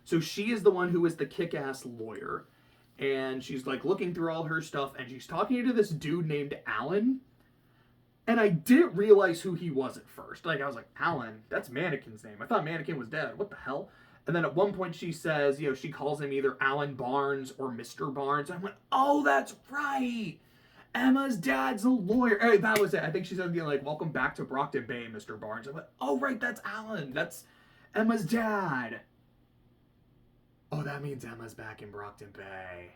So she is the one who is the kick-ass lawyer. And she's like looking through all her stuff, and she's talking to this dude named Alan. And I didn't realize who he was at first. Like, I was like, Alan, that's Mannequin's name. I thought Mannequin was dead. What the hell? And then at one point she says, she calls him either Alan Barnes or Mr. Barnes. And I went, oh, that's right. Emma's dad's a lawyer. Hey, that was it. I think she said, like, welcome back to Brockton Bay, Mr. Barnes. I went, oh, right, that's Alan. That's Emma's dad. Oh, that means Emma's back in Brockton Bay.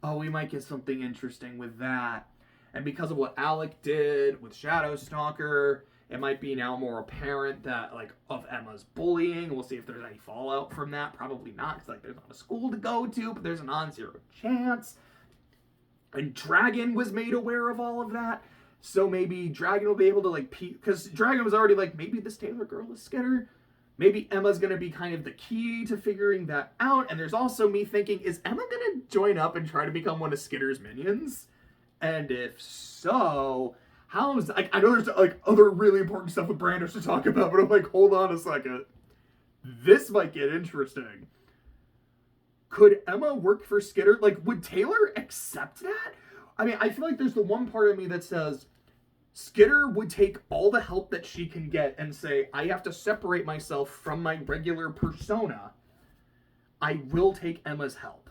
Oh, we might get something interesting with that. And because of what Alec did with Shadowstalker, it might be now more apparent that, like, of Emma's bullying. We'll see if there's any fallout from that. Probably not, because, like, there's not a school to go to, but there's a non-zero chance. And Dragon was made aware of all of that. So maybe Dragon will be able to, like, because Dragon was already like, maybe this Taylor girl is Skitter. Maybe Emma's going to be kind of the key to figuring that out. And there's also me thinking, is Emma going to join up and try to become one of Skitter's minions? And if so, how is... Like, I know there's, like, other really important stuff with Brandish to talk about, but I'm like, hold on a second. This might get interesting. Could Emma work for Skitter? Like, would Taylor accept that? I mean, I feel like there's the one part of me that says Skitter would take all the help that she can get and say, I have to separate myself from my regular persona. I will take Emma's help.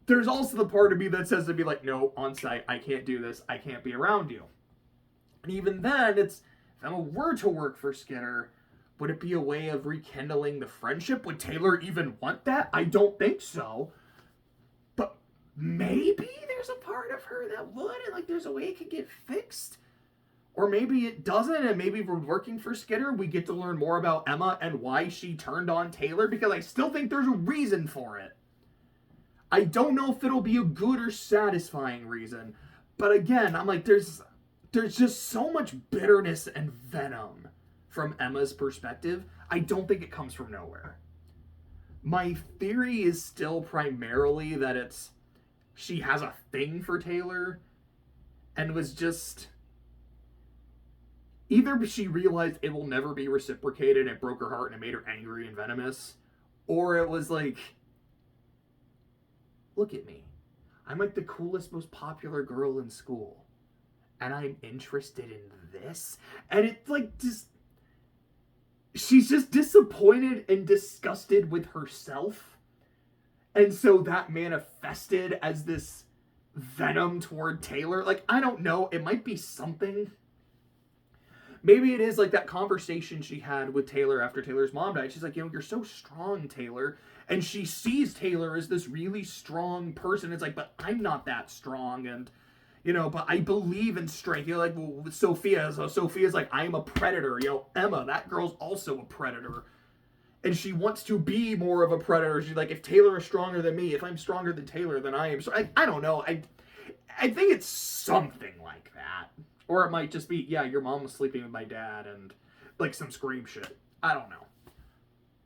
There's also the part of me that says to be like, no, on site, I can't do this. I can't be around you. And even then, if Emma were to work for Skitter, would it be a way of rekindling the friendship? Would Taylor even want that? I don't think so. But maybe there's a part of her that would, and like there's a way it could get fixed. Or maybe it doesn't, and maybe if we're working for Skitter, we get to learn more about Emma and why she turned on Taylor, because I still think there's a reason for it. I don't know if it'll be a good or satisfying reason. But again, I'm like, there's just so much bitterness and venom from Emma's perspective. I don't think it comes from nowhere. My theory is still primarily that she has a thing for Taylor and was just... Either she realized it will never be reciprocated and it broke her heart and it made her angry and venomous, or it was like, look at me. I'm like the coolest, most popular girl in school. And I'm interested in this? And it's like just... She's just disappointed and disgusted with herself. And so that manifested as this venom toward Taylor. Like, I don't know. It might be something. Maybe it is like that conversation she had with Taylor after Taylor's mom died. She's like, you're so strong, Taylor. And she sees Taylor as this really strong person. It's like, but I'm not that strong. And, but I believe in strength. Like, well, with Sophia. So Sophia's like, I'm a predator. Emma, that girl's also a predator. And she wants to be more of a predator. She's like, if Taylor is stronger than me, if I'm stronger than Taylor, then I am. So I don't know. I think it's something like that. Or it might just be, yeah, your mom was sleeping with my dad and, like, some Scream shit. I don't know.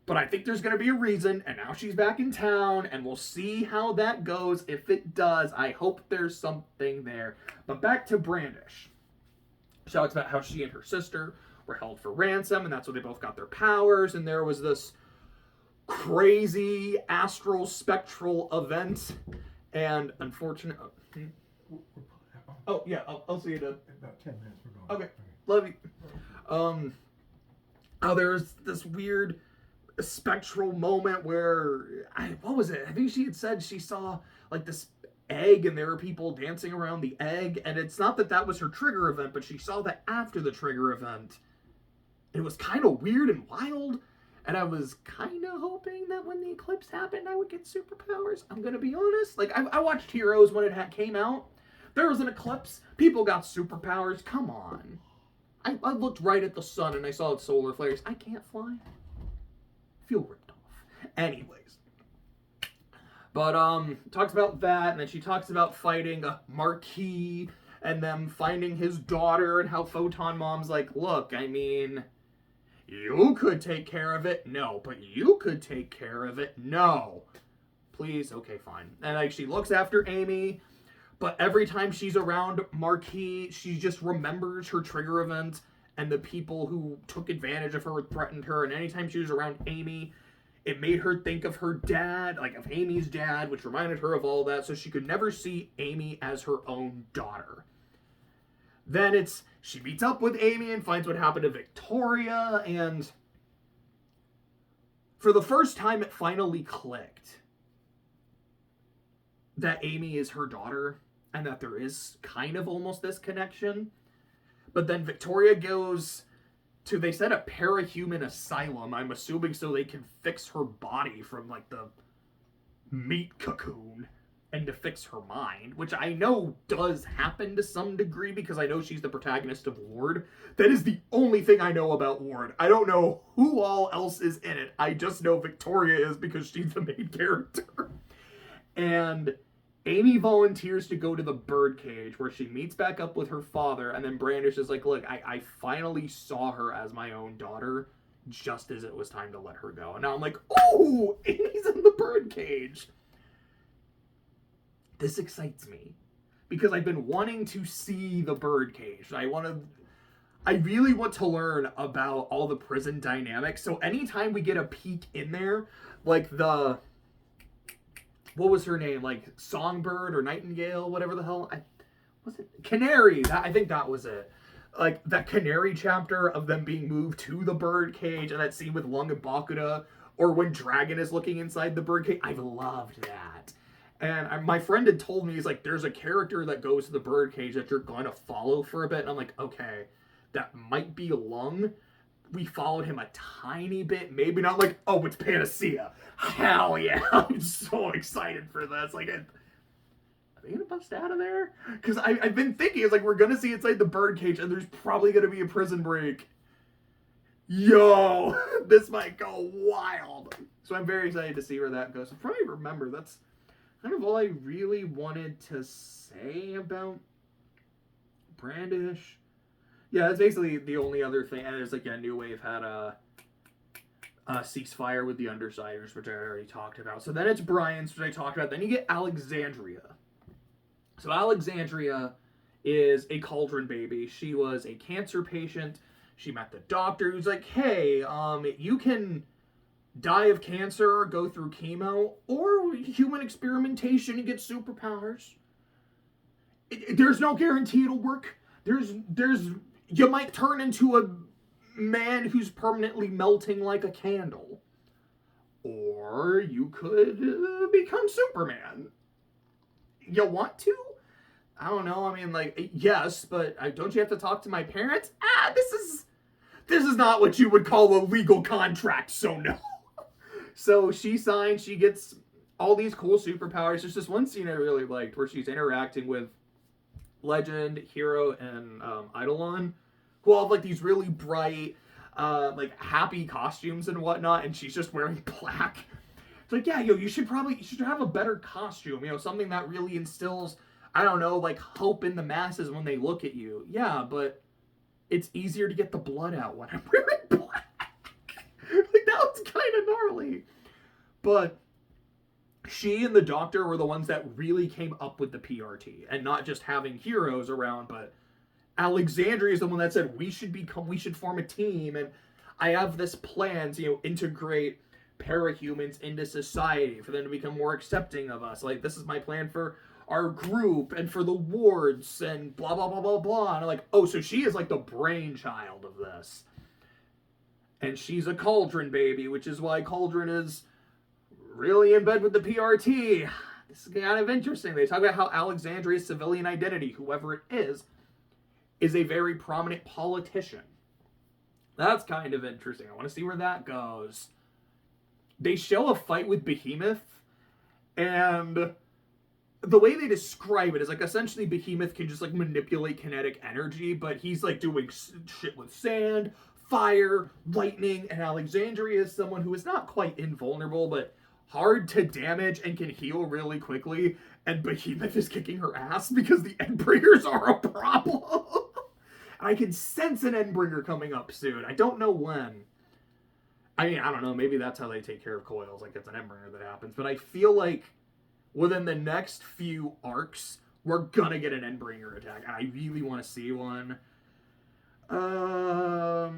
But I think there's going to be a reason, and now she's back in town, and we'll see how that goes. If it does, I hope there's something there. But back to Brandish. She talks about how she and her sister were held for ransom, and that's where they both got their powers, and there was this crazy astral spectral event, and unfortunately... Oh, yeah, I'll see you then. About 10 minutes, we're going. Okay, love you. There's this weird spectral moment where, what was it? I think she had said she saw, like, this egg, and there were people dancing around the egg, and it's not that was her trigger event, but she saw that after the trigger event. It was kind of weird and wild, and I was kind of hoping that when the eclipse happened, I would get superpowers. I'm gonna be honest. Like, I watched Heroes when it came out. There was an eclipse. People got superpowers. Come on. I looked right at the sun and I saw its solar flares. I can't fly. I feel ripped off. Anyways. But, talks about that, and then she talks about fighting a Marquis and them finding his daughter and how Photon Mom's like, look, I mean, you could take care of it. No. But you could take care of it. No. Please. Okay, fine. And, like, she looks after Amy. But every time she's around Marquis, she just remembers her trigger event and the people who took advantage of her and threatened her. And anytime she was around Amy, it made her think of her dad, like of Amy's dad, which reminded her of all that. So she could never see Amy as her own daughter. Then she meets up with Amy and finds what happened to Victoria. And for the first time, it finally clicked that Amy is her daughter. And that there is kind of almost this connection. But then Victoria goes to, they said, a parahuman asylum. I'm assuming so they can fix her body from, like, the meat cocoon. And to fix her mind. Which I know does happen to some degree. Because I know she's the protagonist of Ward. That is the only thing I know about Ward. I don't know who all else is in it. I just know Victoria is because she's the main character. And Amy volunteers to go to the birdcage where she meets back up with her father, and then Brandish is like, look, I finally saw her as my own daughter just as it was time to let her go. And now I'm like, oh, Amy's in the birdcage. This excites me because I've been wanting to see the birdcage. I really want to learn about all the prison dynamics. So anytime we get a peek in there, like the what was her name? Like Songbird or Nightingale, whatever the hell. Was it Canary? I think that was it. Like that Canary chapter of them being moved to the bird cage, and that scene with Lung and Bakuda, or when Dragon is looking inside the bird cage. I loved that. And my friend had told me, he's like, there's a character that goes to the bird cage that you're going to follow for a bit. And I'm like, okay, that might be Lung. We followed him a tiny bit. Maybe not like, oh, it's Panacea. Hell yeah. I'm so excited for this. Like, are they going to bust out of there? Because I've been thinking, it's like, we're going to see inside the bird cage, and there's probably going to be a prison break. Yo, this might go wild. So I'm very excited to see where that goes. If I remember, that's kind of all I really wanted to say about Brandish. Yeah, that's basically the only other thing. And there's like, yeah, New Wave had a ceasefire with the Undersiders, which I already talked about. So then it's Brian's, which I talked about. Then you get Alexandria. So Alexandria is a cauldron baby. She was a cancer patient. She met the doctor who's like, hey, you can die of cancer, go through chemo, or human experimentation and get superpowers. There's no guarantee it'll work. You might turn into a man who's permanently melting like a candle. Or you could become Superman. You want to? I don't know. I mean, like, yes, but don't you have to talk to my parents? This is not what you would call a legal contract, so no. So she signs, she gets all these cool superpowers. There's this one scene I really liked where she's interacting with Legend, Hero, and Eidolon, who all have like these really bright, like happy costumes and whatnot, and she's just wearing black. It's like, yeah, you should have a better costume, something that really instills, I don't know, like hope in the masses when they look at you. Yeah, but it's easier to get the blood out when I'm wearing black. Like, that was kind of gnarly. But she and the doctor were the ones that really came up with the PRT, and not just having heroes around, but Alexandria is the one that said we should form a team, and I have this plan to integrate parahumans into society for them to become more accepting of us. Like, this is my plan for our group and for the wards and blah blah blah blah blah. And I'm like, oh, so she is like the brainchild of this, and she's a cauldron baby, which is why Cauldron is really in bed with the PRT. This is kind of interesting. They talk about how Alexandria's civilian identity, whoever it is a very prominent politician. That's kind of interesting. I want to see where that goes. They show a fight with Behemoth, and the way they describe it is like essentially Behemoth can just like manipulate kinetic energy, but he's like doing shit with sand, fire, lightning, and Alexandria is someone who is not quite invulnerable, but hard to damage and can heal really quickly, and Behemoth is kicking her ass because the Endbringers are a problem. I can sense an Endbringer coming up soon. I don't know when. I mean, I don't know. Maybe that's how they take care of coils. Like, it's an Endbringer that happens. But I feel like within the next few arcs, we're gonna get an Endbringer attack. And I really want to see one. Oh,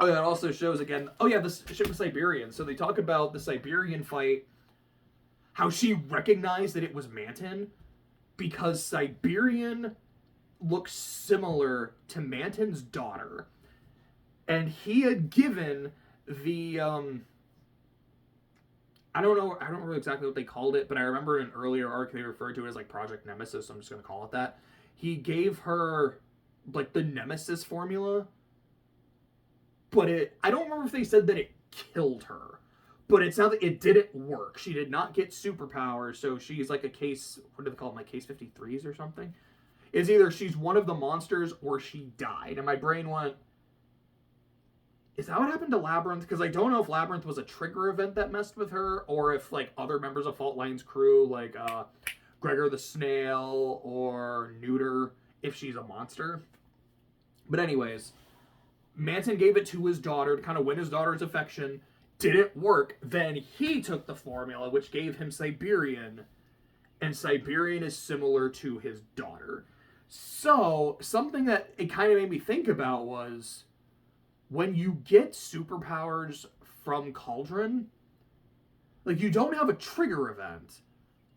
yeah, it also shows again. Oh, yeah, this ship was Siberian. So they talk about the Siberian fight. How she recognized that it was Manton. Because Siberian looks similar to Manton's daughter. And he had given the, I don't remember exactly what they called it, but I remember in an earlier arc they referred to it as like Project Nemesis, so I'm just going to call it that. He gave her, like, the Nemesis formula, but I don't remember if they said that it killed her, but it sounds like it didn't work. She did not get superpowers, so she's like a case, what do they call them, like case 53s or something? It's either she's one of the monsters or she died. And my brain went, is that what happened to Labyrinth? Because I don't know if Labyrinth was a trigger event that messed with her, or if like other members of Fault Line's crew, like Gregor the Snail or Neuter, if she's a monster. But anyways, Manton gave it to his daughter to kind of win his daughter's affection. Didn't work. Then he took the formula, which gave him Siberian. And Siberian is similar to his daughter. So, something that it kind of made me think about was, when you get superpowers from Cauldron, Like, you don't have a trigger event,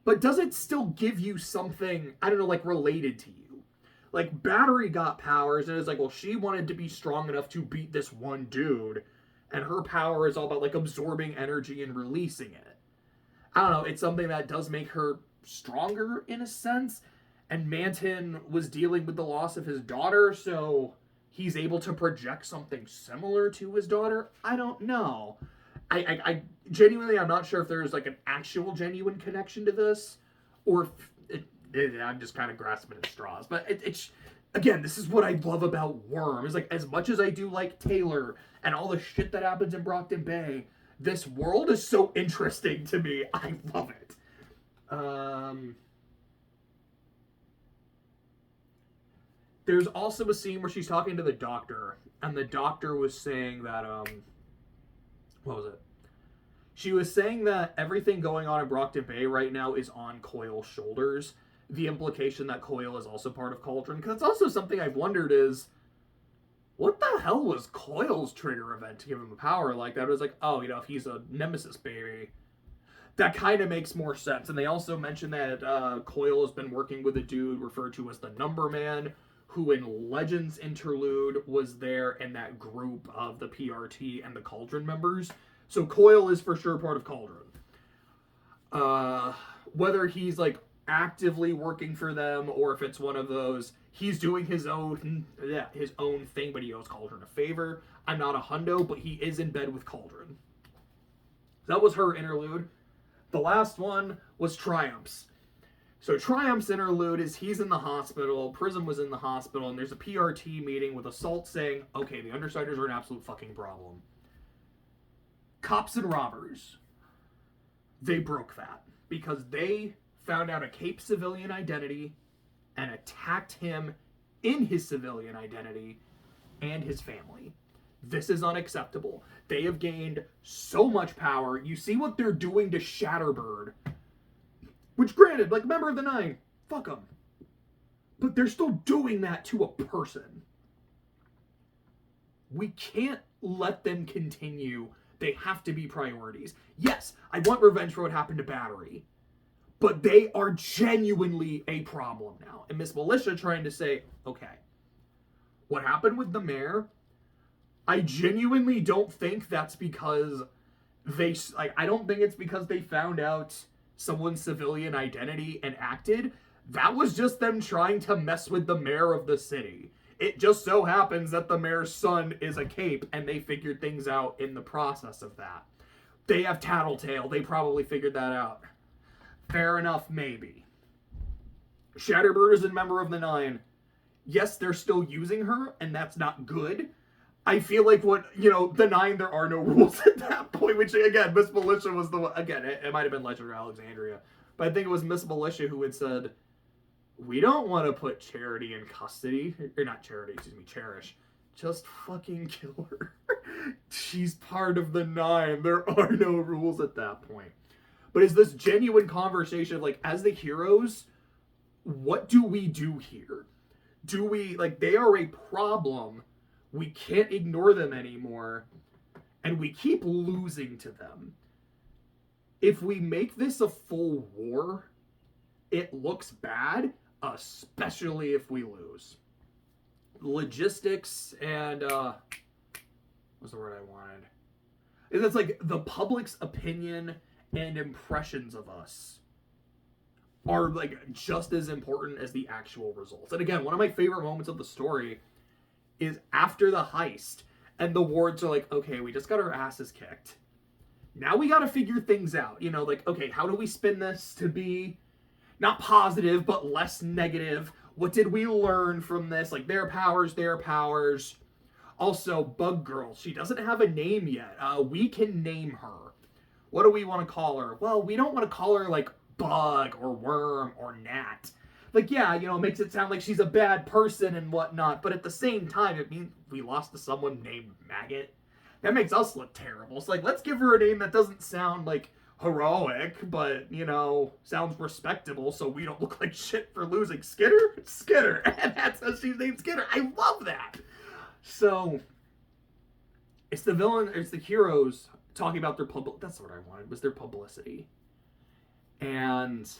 but does it still give you something, I don't know, like, related to you? Like, Battery got powers, and it's like, well, she wanted to be strong enough to beat this one dude, and her power is all about, like, absorbing energy and releasing it. I don't know, it's something that does make her stronger in a sense, and Manton was dealing with the loss of his daughter, so he's able to project something similar to his daughter. I don't know. I genuinely, I'm not sure if there's like an actual genuine connection to this, or if I'm just kind of grasping at straws. But it's again, this is what I love about Worm. Is like, as much as I do like Taylor and all the shit that happens in Brockton Bay, this world is so interesting to me. I love it. There's also a scene where she's talking to the doctor, and the doctor was saying that, what was it? She was saying that everything going on in Brockton Bay right now is on Coil's shoulders. The implication that Coil is also part of Cauldron. Because it's also something I've wondered is, what the hell was Coil's trigger event to give him a power like that? It was like, oh, you know, if he's a Nemesis baby, that kind of makes more sense. And they also mentioned that Coil has been working with a dude referred to as the Number Man, who in Legends Interlude was there in that group of the PRT and the Cauldron members. So Coil is for sure part of Cauldron. Whether he's like actively working for them or if it's one of those, he's doing his own thing, but he owes Cauldron a favor. I'm not a hundo, but he is in bed with Cauldron. That was her interlude. The last one was Triumph's. So Triumph's interlude is he's in the hospital, Prism was in the hospital, and there's a PRT meeting with Assault saying, okay, the Undersiders are an absolute fucking problem. Cops and robbers, they broke that because they found out a Cape civilian identity and attacked him in his civilian identity and his family. This is unacceptable. They have gained so much power. You see what they're doing to Shatterbird, which granted, like, member of the Nine, fuck them. But they're still doing that to a person. We can't let them continue. They have to be priorities. Yes, I want revenge for what happened to Battery, but they are genuinely a problem now. And Miss Militia trying to say, okay, what happened with the mayor, I genuinely don't think that's because I don't think it's because they found out someone's civilian identity and acted. That was just them trying to mess with the mayor of the city. It just so happens that the mayor's son is a Cape, and they figured things out in the process of that. They have Tattletale. They probably figured that out. Fair enough, maybe. Shatterbird is a member of the Nine. Yes, they're still using her, and that's not good. I feel like the Nine, there are no rules at that point, which, again, Miss Militia was the one. Again, it might have been Legend of Alexandria, but I think it was Miss Militia who had said, we don't want to put Charity in custody. Or not Charity, excuse me, Cherish. Just fucking kill her. She's part of the Nine. There are no rules at that point. But is this genuine conversation of, like, as the heroes, what do we do here? Do we, like, they are a problem. We can't ignore them anymore. And we keep losing to them. If we make this a full war, it looks bad, especially if we lose. Logistics and, what's the word I wanted? It's like the public's opinion and impressions of us are like just as important as the actual results. And again, one of my favorite moments of the story is after the heist and the wards are like, okay, we just got our asses kicked. Now we got to figure things out. You know, like, okay, how do we spin this to be not positive, but less negative? What did we learn from this? Like, their powers. Also, Bug Girl, she doesn't have a name yet. We can name her. What do we want to call her? Well, we don't want to call her, like, Bug or Worm or Gnat. Like, yeah, you know, it makes it sound like she's a bad person and whatnot, but at the same time, it means we lost to someone named Maggot. That makes us look terrible. It's like, let's give her a name that doesn't sound, like, heroic, but, you know, sounds respectable so we don't look like shit for losing. Skitter. And that's how she's named Skitter. I love that. So, it's the villain, it's the heroes talking about their that's what I wanted, was their publicity. And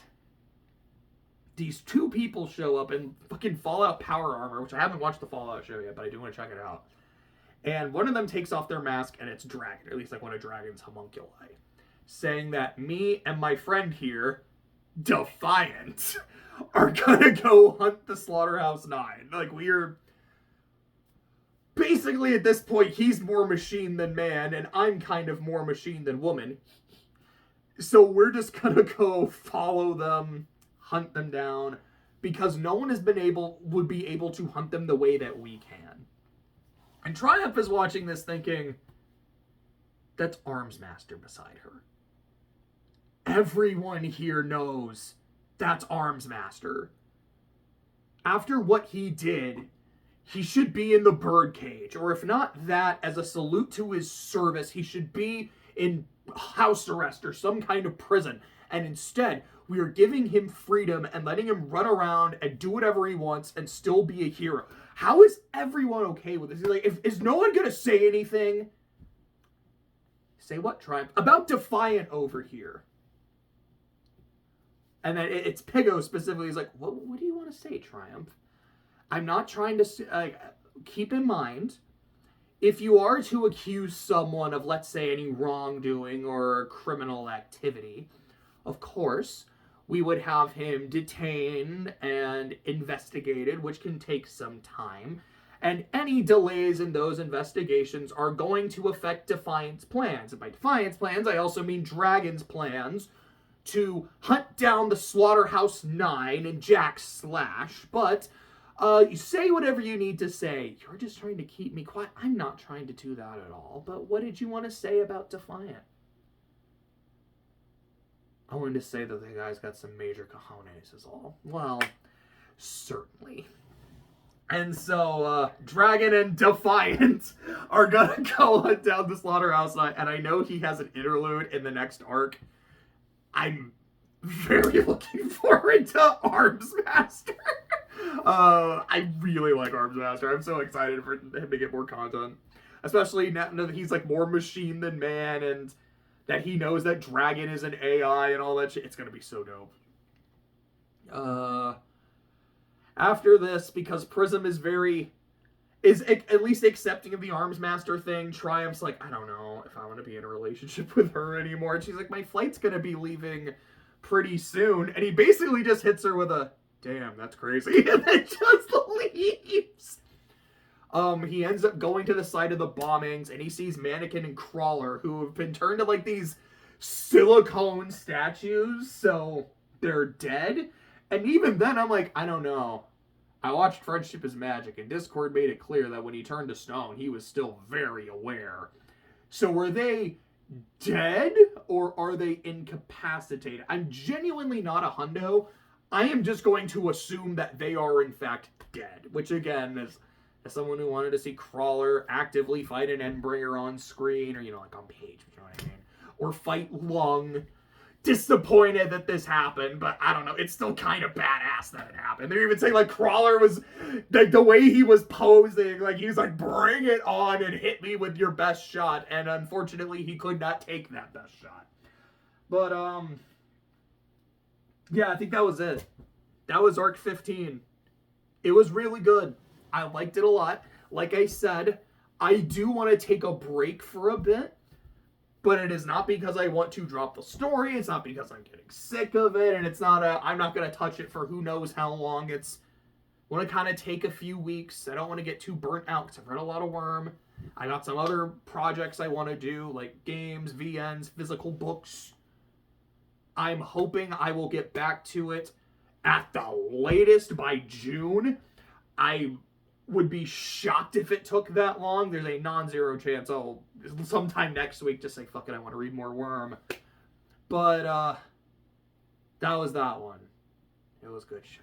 these two people show up in fucking Fallout power armor, which I haven't watched the Fallout show yet, but I do want to check it out. And one of them takes off their mask, and it's Dragon, or at least like one of Dragon's homunculi, saying that me and my friend here, Defiant, are gonna go hunt the Slaughterhouse 9. Like, we're... Basically, at this point, he's more machine than man, and I'm kind of more machine than woman. So we're just gonna go follow them, hunt them down, because no one would be able to hunt them the way that we can. And Triumph is watching this thinking, that's Armsmaster beside her. Everyone here knows that's Armsmaster. After what he did, he should be in the birdcage. Or if not that, as a salute to his service, he should be in house arrest or some kind of prison. And instead, we are giving him freedom and letting him run around and do whatever he wants and still be a hero. How is everyone okay with this? Like, is no one going to say anything? Say what, Triumph? About Defiant over here. And then it's Pigo specifically. He's like, what do you want to say, Triumph? I'm not trying to... keep in mind, if you are to accuse someone of, let's say, any wrongdoing or criminal activity, of course, we would have him detained and investigated, which can take some time. And any delays in those investigations are going to affect Defiant's plans. And by Defiant's plans, I also mean Dragon's plans to hunt down the Slaughterhouse 9 and Jack Slash. But you say whatever you need to say. You're just trying to keep me quiet. I'm not trying to do that at all. But what did you want to say about Defiant? I wanted to say that the guy's got some major cojones is all. Well, certainly. And so, Dragon and Defiant are gonna go hunt down the Slaughterhouse 9. And I know he has an interlude in the next arc. I'm very looking forward to Armsmaster. I really like Armsmaster. I'm so excited for him to get more content. Especially now that he's like more machine than man, and that he knows that Dragon is an AI and all that shit. It's gonna be so dope. After this, because Prism is at least accepting of the Armsmaster thing, Triumph's like, I don't know if I want to be in a relationship with her anymore. And she's like, my flight's gonna be leaving pretty soon. And he basically just hits her with a, damn, that's crazy. And then just leaves. He ends up going to the site of the bombings, and he sees Mannequin and Crawler, who have been turned to like these silicone statues, so they're dead. And even then, I'm like, I don't know. I watched Friendship is Magic, and Discord made it clear that when he turned to stone, he was still very aware. So were they dead, or are they incapacitated? I'm genuinely not a hundo. I am just going to assume that they are, in fact, dead. Which, again, is... as someone who wanted to see Crawler actively fight an Endbringer on screen, or, like on page, you know what I mean? Or fight Lung. Disappointed that this happened, but I don't know. It's still kind of badass that it happened. They're even saying, like, Crawler was, like, the way he was posing, like, he was like, bring it on and hit me with your best shot. And unfortunately, he could not take that best shot. But, yeah, I think that was it. That was Arc 15. It was really good. I liked it a lot. Like I said, I do want to take a break for a bit, but it is not because I want to drop the story. It's not because I'm getting sick of it, and it's not I'm not going to touch it for who knows how long. It's I want to kind of take a few weeks. I don't want to get too burnt out because I've read a lot of Worm. I got some other projects I want to do, like games, VNs, physical books. I'm hoping I will get back to it at the latest by June. I would be shocked if it took that long. There's a non-zero chance I'll sometime next week just say, fuck it, I want to read more Worm. But, that was that one. It was good shit.